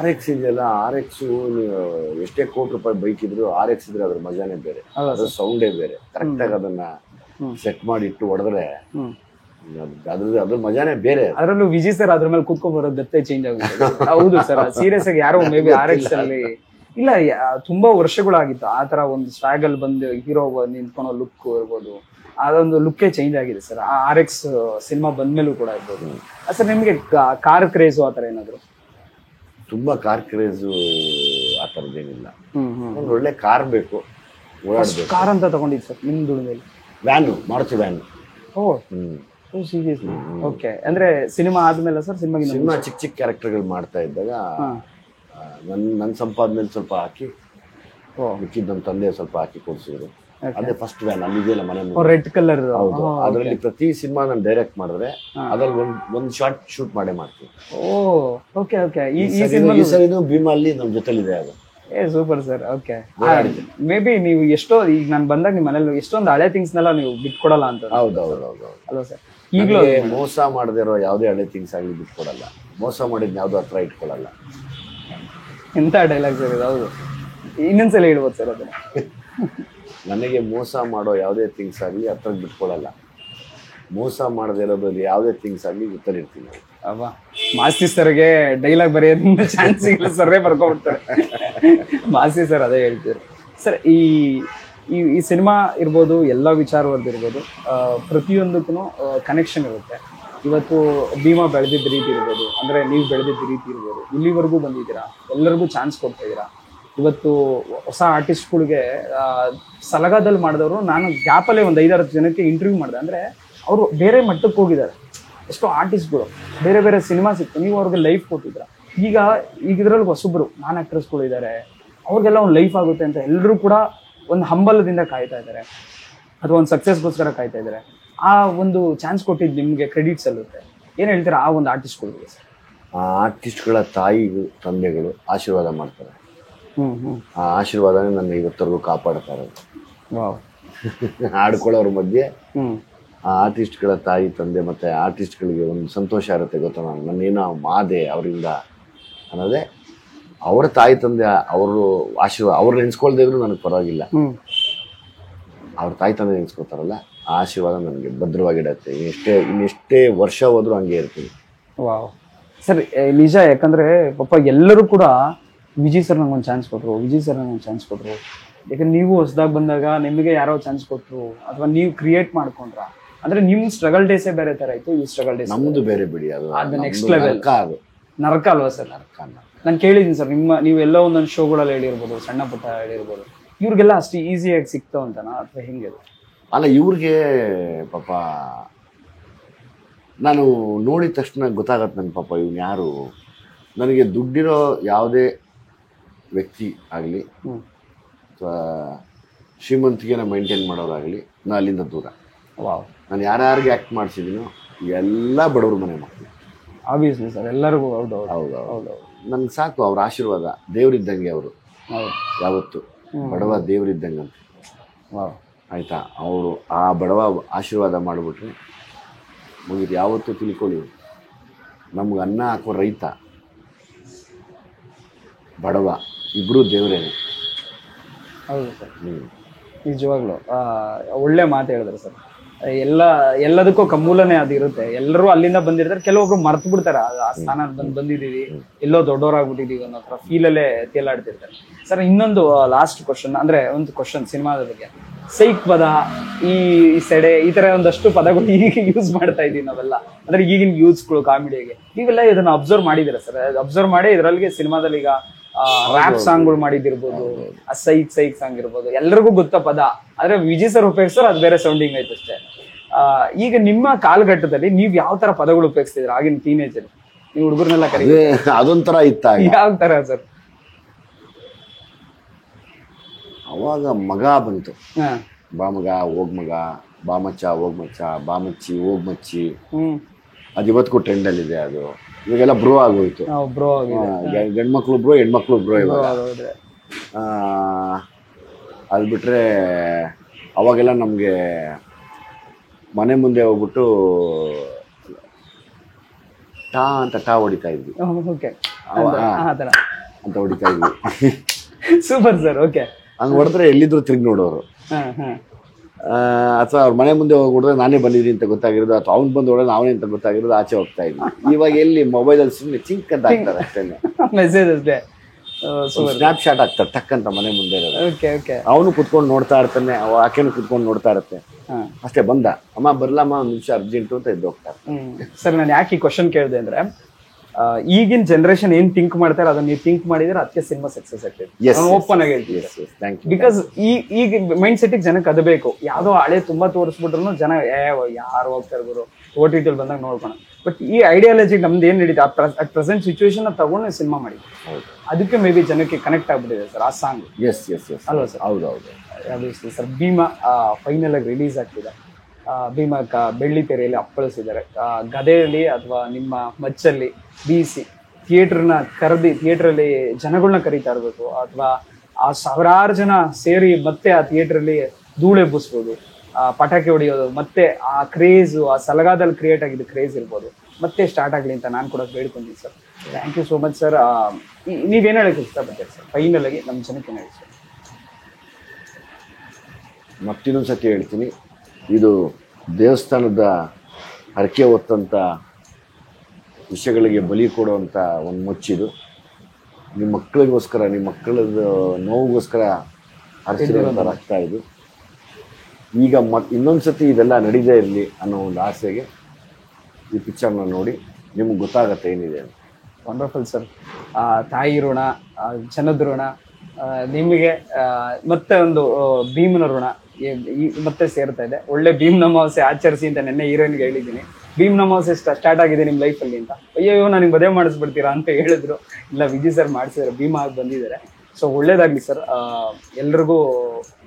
RX ಇದೆಯಲ್ಲ, RX ನೀವು ಎಷ್ಟೇ ಕೋಟಿ ರೂಪಾಯಿ ಬೈಕ್ ಇದ್ರು RX ಇದ್ರೆ ಅದ್ರ ಮಜಾನೇ ಬೇರೆ, ಅದ್ರ ಸೌಂಡೇ ಬೇರೆ. ಕರೆಕ್ಟಾಗಿ ಅದನ್ನ ಸೆಟ್ ಮಾಡಿ ಇಟ್ಟು ಹೊಡೆದ್ರೆ ಅದ್ರ ಮಜಾನೇ ಬೇರೆ. ಅದರಲ್ಲೂ ವಿಜಯ್ ಸರ್ ಅದ್ರ ಮೇಲೆ ಕೂತ್ಕೊಂಡ್ ಬರೋದು ಗತ್ತೆ ಚೇಂಜ್ ಆಗುತ್ತೆ. ಹೌದು ಸರ್, ಸೀರಿಯಸ್ ಆಗಿ ಯಾರೋ ಮೇ ಬಿ RX ಅಲ್ಲಿ ಇಲ್ಲ, ತುಂಬಾ ವರ್ಷಗಳಾಗಿತ್ತು ಆ ತರ ಒಂದು ಸ್ವ್ಯಾಗ್ ಅಲ್ಲಿ ಬಂದು ಹೀರೋ ನಿಂತ್ಕೊಳೋ ಲುಕ್ ಇರ್ಬೋದು, ಅದೊಂದು ಲುಕ್ಕೇ ಚೇಂಜ್ ಆಗಿದೆ ಸರ್. ಆ RX ಸಿನಿಮಾ ಬಂದ್ಮೇಲೂ ಕೂಡ ಇರ್ಬೋದು. ಸರ್, ನಿಮ್ಗೆ ಕಾರ್ ಕ್ರೇಜು ಆ ಥರ ಏನಾದ್ರು? ತುಂಬಾ ಕಾರ್ ಕ್ರೇಜು ಆ ಥರದ್ದೇನಿಲ್ಲ. ಒಂದು ಒಳ್ಳೆ ಕಾರ್ ಬೇಕು, ಓಡಾಡ್ಬೇಕು. ಕಾರ್ ಅಂತ ತಗೊಂಡಿದ್ದು ಸರ್ ನಿಮ್ ದುಡಿಮೇಲೆ? Van, Maruti van. Seriously? Okay. ಅಂದ್ರೆ ಸಿನಿಮಾ ಆದ್ಮೇಲೆ ಸರ್? ಸಿನಿಮಾ ಚಿಕ್ಕ ಕ್ಯಾರೆಕ್ಟರ್ಗಳು ಮಾಡ್ತಾ ಇದ್ದಾಗ ನನ್ನ ಸಂಪಾದನೆಯಲ್ಲಿ ಸ್ವಲ್ಪ ಹಾಕಿ, ಮಿಕ್ಕಿದ್ದು ನಮ್ಮ ತಂದೆ ಸ್ವಲ್ಪ ಹಾಕಿ ಕೊಡಿಸಿದ್ರು. ಅದೇ ಫಸ್ಟ್ ವ್ಯಾನ್ ಅಲ್ಲಿ ಇದೆಯಲ್ಲ ಮನೆ ಮುಂದೆ. Red colour. ಹೌದು, ಅದರಲ್ಲಿ ಪ್ರತಿ ಸಿನಿಮಾ ನಾನು ಡೈರೆಕ್ಟ್ ಮಾಡಿದ್ರೆ ಅದ್ರಲ್ಲಿ ಒಂದ್ ಶಾರ್ಟ್ ಶೂಟ್ ಮಾಡೇ ಮಾಡ್ತೀನಿ. Okay okay. ಈ ಸರಿನೂ ಭೀಮಾ ಅಲ್ಲಿ ನಮ್ ಜೊತೆಲಿದೆ ಅದು. Super sir. Okay, may be ನೀವು ಎಷ್ಟೋ ಈಗ ನಾನು ಬಂದಾಗ ನಿಮ್ಮ ಮನೇಲಿ ಎಷ್ಟೊಂದು ಹಳೆ ಥಿಂಗ್ಸ್ನೆಲ್ಲ ನೀವು ಬಿಟ್ಕೊಡಲ್ಲ ಅಂತ. ಹೌದೌದೌದು ಅಲ್ವಾ ಸರ್? ಈಗಲೂ ಮೋಸ ಮಾಡದೇ ಇರೋ ಯಾವುದೇ ಹಳೆ ಥಿಂಗ್ಸ್ ಆಗಲಿ ಬಿಟ್ಕೊಡಲ್ಲ. ಮೋಸ ಮಾಡಿದ್ ಯಾವ್ದು ಹತ್ರ ಇಟ್ಕೊಳಲ್ಲ. ಎಂತ ಡೈಲಾಗ್ ಸರ್ ಇದು. ಹೌದು, ಇನ್ನೊಂದ್ಸಲ ಹೇಳ್ಬೋದು ಸರ್ ಅದನ್ನ. ನನಗೆ ಮೋಸ ಮಾಡೋ ಯಾವುದೇ ಥಿಂಗ್ಸ್ ಆಗಲಿ ಹತ್ರ ಬಿಟ್ಕೊಳಲ್ಲ. ಮೋಸ ಮಾಡದೇ ಇರೋದ್ರಲ್ಲಿ ಯಾವುದೇ ಥಿಂಗ್ಸ್ ಆಗಲಿ ಗೊತ್ತಲ್ಲಿರ್ತೀನಿ. ಅಬ್ಬಾ, ಮಾಸ್ತಿ ಸರ್ಗೆ ಡೈಲಾಗ್ ಬರೆಯೋದ್ರಿಂದ ಚಾನ್ಸ್ ಸಿಗಲ್ಲ, ಸರ್ರೇ ಬರ್ಕೊಂಡ್ಬಿಡ್ತಾರೆ. ಮಾಸ್ತಿ ಸರ್ ಅದೇ ಹೇಳ್ತಿದ್ರು ಸರ್. ಈ ಸಿನಿಮಾ ಇರ್ಬೋದು, ಎಲ್ಲ ವಿಚಾರವಾದ ಇರ್ಬೋದು, ಪ್ರತಿಯೊಂದಕ್ಕೂ ಕನೆಕ್ಷನ್ ಇರುತ್ತೆ. ಇವತ್ತು ಭೀಮಾ ಬೆಳೆದಿದ್ದ ರೀತಿ ಇರ್ಬೋದು, ಅಂದರೆ ನೀವು ಬೆಳೆದಿದ್ದ ರೀತಿ ಇರ್ಬೋದು, ಇಲ್ಲಿವರೆಗೂ ಬಂದಿದ್ದೀರಾ, ಎಲ್ಲರಿಗೂ ಚಾನ್ಸ್ ಕೊಡ್ತಾ ಇದ್ದೀರಾ. ಇವತ್ತು ಹೊಸ ಆರ್ಟಿಸ್ಟ್ಗಳಿಗೆ ಸಲಗಾದಲ್ಲಿ ಮಾಡಿದವರು, ನಾನು ಗ್ಯಾಪಲ್ಲೇ ಒಂದು 5-6 ಜನಕ್ಕೆ ಇಂಟರ್ವ್ಯೂ ಮಾಡಿದೆ. ಅಂದರೆ ಅವರು ಬೇರೆ ಮಟ್ಟಕ್ಕೆ ಹೋಗಿದ್ದಾರೆ. ಎಷ್ಟೋ ಆರ್ಟಿಸ್ಟ್ಗಳು ಬೇರೆ ಬೇರೆ ಸಿನಿಮಾ ಸಿಕ್ತು, ನೀವು ಅವ್ರಿಗೆ ಲೈಫ್ ಕೊಟ್ಟಿದ್ರ. ಈಗ ಇದ್ರಲ್ಲಿ ಹೊಸಬ್ರು ನಾನ್ ಆಕ್ಟ್ರೆಸ್ಗಳು ಇದ್ದಾರೆ, ಅವ್ರಿಗೆಲ್ಲ ಒಂದು ಲೈಫ್ ಆಗುತ್ತೆ ಅಂತ ಎಲ್ಲರೂ ಕೂಡ ಒಂದು ಹಂಬಲದಿಂದ ಕಾಯ್ತಾ ಇದ್ದಾರೆ, ಅಥವಾ ಒಂದು ಸಕ್ಸಸ್ಗೋಸ್ಕರ ಕಾಯ್ತಾ ಇದ್ದಾರೆ. ಆ ಒಂದು ಚಾನ್ಸ್ ಕೊಟ್ಟಿದ್ದು ನಿಮಗೆ ಕ್ರೆಡಿಟ್ ಸಲ್ಲುತ್ತೆ. ಏನು ಹೇಳ್ತೀರಾ ಆ ಒಂದು ಆರ್ಟಿಸ್ಟ್ಗಳಿಗೆ? ಆ ಆರ್ಟಿಸ್ಟ್ಗಳ ತಾಯಿ ತಂದೆಗಳು ಆಶೀರ್ವಾದ ಮಾಡ್ತಾರೆ. ಆ ಆಶೀರ್ವಾದನೇ ನನ್ನ ಇವತ್ತರೆಗೂ ಕಾಪಾಡ್ತಾ ಇರೋದು. ಆಡ್ಕೊಳ್ಳೋರ ಮಧ್ಯೆ ಆ ಆರ್ಟಿಸ್ಟ್ಗಳ ತಾಯಿ ತಂದೆ ಮತ್ತೆ ಆರ್ಟಿಸ್ಟ್ಗಳಿಗೆ ಒಂದು ಸಂತೋಷ ಇರುತ್ತೆ. ಗೊತ್ತಾ, ನನ್ನೇನೋ ಮಾದೆ ಅವರಿಂದ ಅನ್ನೋದೇ ಅವರ ತಾಯಿ ತಂದೆ, ಅವರು ಆಶೀರ್ವಾದ. ಅವ್ರು ನೆನ್ಸ್ಕೊಳ್ದೇ ಇದ್ರು ನನಗೆ ಪರವಾಗಿಲ್ಲ, ಅವ್ರ ತಾಯಿ ತಂದೆ ನೆನ್ಸ್ಕೊತಾರಲ್ಲ, ಆ ಆಶೀರ್ವಾದ ನನಗೆ ಭದ್ರವಾಗಿಡತ್ತೆ. ಇನ್ನೆಷ್ಟೇ ವರ್ಷ ಹೋದ್ರೂ ಹಂಗೆ ಇರ್ತೀನಿ. ವಾವ್ ಸರ್, ನಿಜ. ಯಾಕಂದ್ರೆ ಪಾಪ ಎಲ್ಲರೂ ಕೂಡ ವಿಜಯ್ ಸರ್ ನಂಗೆ ಒಂದು ಚಾನ್ಸ್ ಕೊಟ್ಟರು, ವಿಜಯ್ ಸರ್ ನಂಗೆ ಒಂದು ಚಾನ್ಸ್ ಕೊಟ್ಟರು. ಯಾಕಂದ್ರೆ ನೀವು ಹೊಸದಾಗಿ ಬಂದಾಗ ನಿಮಗೆ ಯಾರೋ ಚಾನ್ಸ್ ಕೊಟ್ಟರು, ಅಥವಾ ನೀವು ಕ್ರಿಯೇಟ್ ಮಾಡ್ಕೊಂಡ್ರ. ಅಂದ್ರೆ ನಿಮ್ ಸ್ಟ್ರಗಲ್ ಡೇಸೇ ಬೇರೆ ತರ ಇತ್ತು, ಈ ಸ್ಟ್ರಗಲ್ ಡೇಸ್ ನಮ್ದು ಬೇರೆ ಬಿಡಿ. ಅದು ನೆಕ್ಸ್ಟ್ ಲೆವೆಲ್ ನರಕ ಅಲ್ವಾ ಸರ್? ನರಕ. ನಾನು ಕೇಳಿದ್ದೀನಿ ಸರ್, ನೀವೆಲ್ಲ ಒಂದೊಂದು ಶೋಗಳಲ್ಲಿ ಹೇಳಿರ್ಬೋದು, ಸಣ್ಣ ಪುಟ್ಟ ಹೇಳಿರ್ಬೋದು, ಇವ್ರಿಗೆಲ್ಲ ಅಷ್ಟು ಈಸಿಯಾಗಿ ಸಿಕ್ತಾವ ಅಂತನಾ, ಅಥವಾ ಹೆಂಗೆ? ಅಲ್ಲ, ಇವ್ರಿಗೆ ಪಾಪ ನಾನು ನೋಡಿದ ತಕ್ಷಣ ಗೊತ್ತಾಗತ್ತೆ ನನ್ನ ಪಾಪ ಇವ್ನು ಯಾರು. ನನಗೆ ದುಡ್ಡಿರೋ ಯಾವುದೇ ವ್ಯಕ್ತಿ ಆಗಲಿ ಅಥವಾ ಶ್ರೀಮಂತಿಗೆನ ಮೈಂಟೈನ್ ಮಾಡೋರಾಗಲಿ, ನಾನು ಅಲ್ಲಿಂದ ದೂರ. ವಾವ್. ನಾನು ಯಾರ್ಯಾರಿಗೆ ಆ್ಯಕ್ಟ್ ಮಾಡಿಸಿದ್ದೀನೋ ಎಲ್ಲ ಬಡವ್ರ ಮನೆ ಮಕ್ಕಳು. ಆಬ್ವಿಯಸ್ಲಿ ಸರ್, ಎಲ್ಲರಿಗೂ. ಹೌದು ನನಗೆ ಸಾಕು ಅವ್ರ ಆಶೀರ್ವಾದ. ದೇವರಿದ್ದಂಗೆ ಅವರು. ಯಾವತ್ತು ಬಡವ ದೇವರಿದ್ದಂಗೆ ಅಂತ. ಆಯಿತಾ, ಅವರು ಆ ಬಡವ ಆಶೀರ್ವಾದ ಮಾಡಿಬಿಟ್ರೆ ಮುಗಿದು. ಯಾವತ್ತೂ ತಿಳ್ಕೊಳ್ಳಿ, ನಮ್ಗೆ ಅನ್ನ ಹಾಕೋ ರೈತ, ಬಡವ ಇಬ್ಬರೂ ದೇವರೇನೆ. ಹೌದು ಸರ್, ನಿಜವಾಗ್ಲು ಒಳ್ಳೆ ಮಾತು ಹೇಳಿದ್ರು ಸರ್. ಎಲ್ಲದಕ್ಕೂ ಕಮ್ಮೂಲನೇ ಅದು ಇರುತ್ತೆ. ಎಲ್ಲರೂ ಅಲ್ಲಿಂದ ಬಂದಿರ್ತಾರೆ, ಕೆಲವೊಬ್ರು ಮರ್ತು ಬಿಡ್ತಾರೆ ಆ ಸ್ಥಾನ ಬಂದಿದ್ದೀವಿ, ಎಲ್ಲೋ ದೊಡ್ಡವರಾಗ್ಬಿಟ್ಟಿದೀವಿ ಅನ್ನೋ ಥರ ಫೀಲಲ್ಲೇ ತೇಲಾಡ್ತಿರ್ತಾರೆ. ಸರ್, ಇನ್ನೊಂದು ಲಾಸ್ಟ್ ಕ್ವಶನ್, ಅಂದ್ರೆ ಒಂದು ಕ್ವಶನ್ ಸಿನಿಮಾದ ಬಗ್ಗೆ. ಸೈಕ್ ಪದ, ಈ ಸೆಡೆ, ಈ ತರ ಒಂದಷ್ಟು ಪದಗಳು ಈಗ ಯೂಸ್ ಮಾಡ್ತಾ ಇದೀವಿ ನಾವೆಲ್ಲ. ಅಂದ್ರೆ ಈಗಿನ ಯೂಸ್ಗಳು ಕಾಮಿಡಿಗೆ ನೀವೆಲ್ಲ ಇದನ್ನ ಅಬ್ಸರ್ವ್ ಮಾಡಿದಿರ ಸರ್? ಅಬ್ಸರ್ವ್ ಮಾಡಿ ಇದರಲ್ಲಿ ಸಿನಿಮಾದಲ್ಲಿ ಈಗ ರ್ಯಾಪ್ ಸಾಂಗ್ಗಳು ಮಾಡಿದಿರ್ಬೋದು, ಆ ಸೈಕ್ ಸಾಂಗ್ ಇರ್ಬೋದು, ಎಲ್ಲರಿಗೂ ಗೊತ್ತ ಪದ. ಆದ್ರೆ ವಿಜಯ್ ಸರ್ ಉಪಯೋಗಿಸ್ತಾರೆ, ಅದು ಬೇರೆ ಸೌಂಡಿಂಗ್ ಐತೆ ಅಷ್ಟೇ. ಈಗ ನಿಮ್ಮ ಕಾಲಘಟ್ಟದಲ್ಲಿ ನೀವ್ ಯಾವ ತರ ಪದಗಳು ಉಪಯೋಗಿಸ್ತಿದ್ರ ಆಗಿನ ಟೀನೇಜರ್? ನೀವು ಹುಡುಗರನ್ನೆಲ್ಲ ಕರೀ, ಅದೊಂಥರ ಇತ್ತ. ಯಾವ ತರ ಸರ್? ಅವಾಗ ಮಗ ಬಂತು. ಬಾ ಮಗ, ಹೋಗ್ ಮಗ, ಬಾ ಮಚ್ಚ, ಹೋಗ್ ಮಚ್ಚ, ಬಾ ಮಚ್ಚಿ, ಹೋಗ್ ಮಚ್ಚಿ. ಅದು ಇವತ್ತಿಗೂ ಟ್ರೆಂಡಲ್ಲಿದೆ. ಅದು ಇವಾಗೆಲ್ಲ ಬ್ರೋ ಆಗೋಯ್ತು. ಗಂಡ್ಮಕ್ಳು ಬ್ರೋ, ಹೆಣ್ಮಕ್ಳು ಬ್ರೋ ಇವಾಗ. ಅದು ಬಿಟ್ರೆ ಅವಾಗೆಲ್ಲ ನಮಗೆ ಮನೆ ಮುಂದೆ ಹೋಗ್ಬಿಟ್ಟು ಟಾ ಹೊಡಿತಾ ಇದ್ವಿ ಅಂತ ಹೊಡಿತಾ ಇದ್ವಿ. Super sir. ಓಕೆ, ಹಂಗೆ ಹೊಡೆದ್ರೆ ಎಲ್ಲಿದ್ರು ತಿರುಗಿ ನೋಡೋರು. ಅಥವಾ ಅವ್ರ ಮನೆ ಮುಂದೆ ಹೋಗ್ಬಿಟ್ರೆ ನಾನೇ ಬಂದಿದ್ದೀನಿ ಅಂತ ಗೊತ್ತಾಗಿರೋದು, ಅಥವಾ ಅವ್ನು ಬಂದು ಹೊಡೆದ್ರೆ ನಾವೇ ಅಂತ ಗೊತ್ತಾಗಿರೋದು, ಆಚೆ ಹೋಗ್ತಾ ಇದ್ವಿ. ಇವಾಗ ಎಲ್ಲಿ ಮೊಬೈಲಲ್ಲಿ ಸುಮ್ಮನೆ ಚಿಂಕ್ ಅಂತ ಆಗ್ತಾರೆ ಅಷ್ಟೇ, ಮೆಸೇಜ್ ಅಷ್ಟೇ, ಸ್ನ್ಯಾಪ್ ಶಾಟ್ ಆಗ್ತಾರೆ ಟಕ್ ಅಂತ ಮನೆ ಮುಂದೆ ಇರೋದು. ಅವನು ಕುತ್ಕೊಂಡು ನೋಡ್ತಾ ಇರ್ತಾನೆ, ಆಕೆನು ಕುತ್ಕೊಂಡು ನೋಡ್ತಾ ಇರುತ್ತೆ ಅಷ್ಟೇ. ಬಂದ ಅಮ್ಮ ಬರ್ಲಮ್ಮ, ಒಂದು ನಿಮಿಷ ಅರ್ಜೆಂಟು ಅಂತ ಎದ್ದು ಹೋಗ್ತಾರೆ. ಸರ್, ನಾನು ಯಾಕೆ ಈ ಕ್ವಶನ್ ಕೇಳಿದೆ ಅಂದ್ರೆ, ಈಗಿನ ಜನರೇಷನ್ ಏನ್ ಥಿಂಕ್ ಮಾಡ್ತಾರೆ ಅದನ್ನ ನೀವು ಥಿಂಕ್ ಮಾಡಿದ್ರೆ ಅದಕ್ಕೆ ಸಿನಿಮಾ ಸಕ್ಸಸ್ ಆಗ್ತದೆ. ಓಪನ್ ಆಗಿ ಹೇಳ್ತೀವಿ, ಬಿಕಾಸ್ ಈಗ ಮೈಂಡ್ ಸೆಟ್ ಜನಕ್ಕೆ ಅದು ಬೇಕು. ಯಾವ್ದೋ ಹಳೆ ತುಂಬಾ ತೋರಿಸ್ಬಿಟ್ರು ಜನ ಯಾರು ಹೋಗ್ತಾ ಇರ್ಬೋದು, OTT ಅಲ್ಲಿ ಬಂದಾಗ ನೋಡ್ಕೋಣ. ಬಟ್ ಈ ಐಡಿಯಾಲಜಿ ನಮ್ದು ಏನ್ ನಡೀತು ಅಟ್ ಪ್ರೆಸೆಂಟ್ ಸಿಚುವೇಶನ್ ತಗೊಂಡು ಸಿನಿಮಾ ಮಾಡಿ, ಅದಕ್ಕೆ ಮೇ ಬಿ ಜನಕ್ಕೆ ಕನೆಕ್ಟ್ ಆಗ್ಬಿಟ್ಟಿದೆ ಸರ್ ಆ ಸಾಂಗ್. ಎಸ್ ಅಲ್ವಾ ಸರ್? ಹೌದೌದು. ಅದು ಸರ್ ಭೀಮಾ ಫೈನಲ್ ಆಗಿ ರಿಲೀಸ್ ಆಗ್ತಿದೆ. ಭೀಮಾ ಬೆಳ್ಳಿ ತೆರೆಯಲ್ಲಿ ಅಪ್ಪಳಿಸಿದ್ದಾರೆ. ಗದೆಯಲ್ಲಿ ಅಥವಾ ನಿಮ್ಮ ಮಚ್ಚಲ್ಲಿ ಬೀಸಿ ಥಿಯೇಟರ್ನ ಕರೆದಿ ಥಿಯೇಟ್ರಲ್ಲಿ ಜನಗಳನ್ನ ಕರೀತಾ ಇರಬೇಕು, ಅಥವಾ ಆ ಸಾವಿರಾರು ಜನ ಸೇರಿ ಮತ್ತೆ ಆ ಥಿಯೇಟ್ರಲ್ಲಿ ಧೂಳೆಬ್ಬಿಸ್ಬೋದು, ಪಟಾಕಿ ಹೊಡೆಯೋದು, ಮತ್ತೆ ಆ ಕ್ರೇಜು ಆ ಸಲಗಾದಲ್ಲಿ ಕ್ರಿಯೇಟ್ ಆಗಿದ್ದು ಕ್ರೇಜ್ ಇರ್ಬೋದು ಮತ್ತೆ ಸ್ಟಾರ್ಟ್ ಆಗಲಿ ಅಂತ ನಾನು ಕೂಡ ಬೇಡ್ಕೊಂತೀನಿ sir. Thank you so much sir. ನೀವೇನು ಹೇಳಕ್ಕೆ ಇಷ್ಟಪಡ್ತೀರಿ ಸರ್ ಫೈನಲ್ ಆಗಿ ನಮ್ಮ ಜನಕ್ಕೆ ಏನು ಹೇಳಿ ಸರ್? ಮತ್ತಿನ್ನೊಂದು ಸತಿ ಹೇಳ್ತೀನಿ, ಇದು ದೇವಸ್ಥಾನದ ಹರಕೆ ಹೊತ್ತಂಥ ವಿಷಯಗಳಿಗೆ ಬಲಿ ಕೊಡುವಂಥ ಒಂದು ಮುಚ್ಚಿದು. ನಿಮ್ಮ ಮಕ್ಕಳಿಗೋಸ್ಕರ, ನಿಮ್ಮ ಮಕ್ಕಳದ ನೋವಿಗೋಸ್ಕರ ಹರಿಸಿರುವಂಥ ರಕ್ತ ಇದು. ಈಗ ಇನ್ನೊಂದು ಸತಿ ಇದೆಲ್ಲ ನಡೀದೇ ಇರಲಿ ಅನ್ನೋ ಒಂದು ಆಸೆಗೆ ಈ ಪಿಕ್ಚರ್ನ ನೋಡಿ ನಿಮ್ಗೆ ಗೊತ್ತಾಗತ್ತೆ ಏನಿದೆ ಅಂತ. Wonderful sir. ತಾಯಿ ಋಣ, ಜನದ ಋಣ, ನಿಮಗೆ ಮತ್ತೆ ಒಂದು ಭೀಮನ ಋಣ ಮತ್ತೆ ಸೇರ್ತಾ ಇದೆ. ಒಳ್ಳೆ ಭೀಮ್ ಅಮಾವಾಸ್ಯೆ ಆಚರಿಸಿ ಅಂತ ನೆನ್ನೆ ಹೀರೋಯಿನ್ಗೆ ಹೇಳಿದ್ದೀನಿ. ಭೀಮ್ ಅಮಾವಾಸ್ಯೆ ಸ್ಟಾರ್ಟ್ ಆಗಿದೆ ನಿಮ್ಮ ಲೈಫಲ್ಲಿ ಅಂತ. ಅಯ್ಯೋ ನನಗೆ ಮದುವೆ ಮಾಡಿಸ್ಬಿಡ್ತೀರಾ ಅಂತ ಹೇಳಿದ್ರು. ಇಲ್ಲ, ವಿಜಯ್ ಸರ್ ಮಾಡಿಸಿದ್ದಾರೆ, ಭೀಮಾ ಆಗಿ ಬಂದಿದ್ದಾರೆ. ಸೊ ಒಳ್ಳೇದಾಗಲಿ ಸರ್. ಎಲ್ರಿಗೂ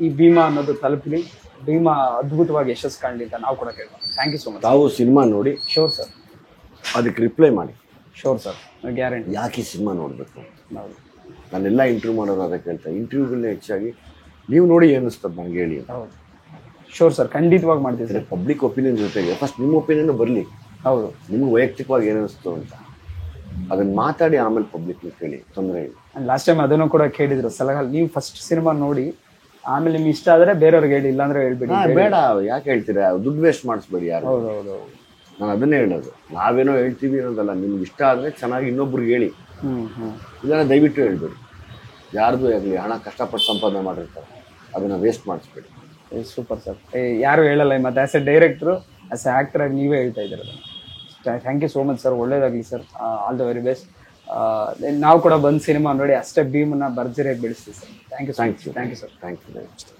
ಈ ಭೀಮಾ ಅನ್ನೋದು ತಲುಪಲಿ, ಭೀಮಾ ಅದ್ಭುತವಾಗಿ ಯಶಸ್ಸು ಕಾಣಲಿ ಅಂತ ನಾವು ಕೂಡ ಕೇಳ್ಬೋದು. Thank you so much. ತಾವು ಸಿನಿಮಾ ನೋಡಿ ಶೋರ್ ಸರ್, ಅದಕ್ಕೆ ರಿಪ್ಲೈ ಮಾಡಿ. Sure sir, guarantee. ಯಾಕೆ ಈ ಸಿನಿಮಾ ನೋಡಬೇಕು? ಹೌದು, ನಾನೆಲ್ಲ ಇಂಟರ್ವ್ಯೂ ಮಾಡೋರು ಅದಕ್ಕೆ ಹೇಳ್ತಾರೆ. ಇಂಟರ್ವ್ಯೂಗಳನ್ನ ಹೆಚ್ಚಾಗಿ ನೀವು ನೋಡಿ ಏನಿಸ್ತದೆ ನನಗೆ ಹೇಳಿ. ಹೌದು, ಶೋರ್ ಸರ್, ಖಂಡಿತವಾಗಿ ಮಾಡ್ತೀವಿ ಸರ್. ಪಬ್ಲಿಕ್ ಒಪಿನಿಯನ್ ಜೊತೆಗೆ ಫಸ್ಟ್ ನಿಮ್ಮ ಒಪಿನಿಯನ್ ಬರಲಿ. ಹೌದು, ನಿಮ್ಗೆ ವೈಯಕ್ತಿಕವಾಗಿ ಏನಿಸ್ತು ಅಂತ ಅದನ್ನ ಮಾತಾಡಿ ಆಮೇಲೆ ಪಬ್ಲಿಕ್ಗೆ ಕೇಳಿ, ತೊಂದರೆ ಇಲ್ಲ. ಲಾಸ್ಟ್ ಟೈಮ್ ಅದನ್ನು ಕೂಡ ಕೇಳಿದ್ರು ಸಲಹೆ. ನೀವು ಫಸ್ಟ್ ಸಿನಿಮಾ ನೋಡಿ ಆಮೇಲೆ ನಿಮ್ಗೆ ಇಷ್ಟ ಆದರೆ ಬೇರೆಯವ್ರಿಗೆ ಹೇಳಿ, ಇಲ್ಲಾಂದ್ರೆ ಹೇಳ್ಬೇಡಿ. ಬೇಡ, ಯಾಕೆ ಹೇಳ್ತೀರಾ? ದುಡ್ಡು ವೇಸ್ಟ್ ಮಾಡಿಸ್ಬೇಡಿ ಯಾರು. ಹೌದು ಹೌದು ಹೌದು. ನಾನು ಅದನ್ನೇ ಹೇಳೋದು. ನಾವೇನೋ ಹೇಳ್ತೀವಿ ಅನ್ನೋದಲ್ಲ, ನಿಮ್ಗೆ ಇಷ್ಟ ಆದರೆ ಚೆನ್ನಾಗಿ ಇನ್ನೊಬ್ರಿಗೆ ಹೇಳಿ, ಇಲ್ಲ ದಯವಿಟ್ಟು ಹೇಳ್ಬೇಡಿ. ಯಾರ್ದು ಆಗಲಿ ಹಣ ಕಷ್ಟಪಟ್ಟು ಸಂಪಾದನೆ ಮಾಡಿರ್ತಾರೆ, ಅದನ್ನು ವೇಸ್ಟ್ ಮಾಡಿಸ್ಬೇಡಿ. Super sir. ಯಾರು ಹೇಳಲ್ಲ, ಮತ್ತೆ as a director as a actor ಆಗಿ ನೀವೇ ಹೇಳ್ತಾ ಇದ್ದೀರ. ಥ್ಯಾಂಕ್ ಯು ಸೋ ಮಚ್ ಸರ್. ಒಳ್ಳೇದಾಗಲಿ sir. All the very best. ನಾವು ಕೂಡ ಬಂದು ಸಿನಿಮಾ ನೋಡಿ ಅಷ್ಟೇ ಭೀಮನ್ನ ಭರ್ಜರಿಯಾಗಿ ಬೆಳೆಸ್ತೀವಿ sir. Thank you sir. Thank you sir. Thank you.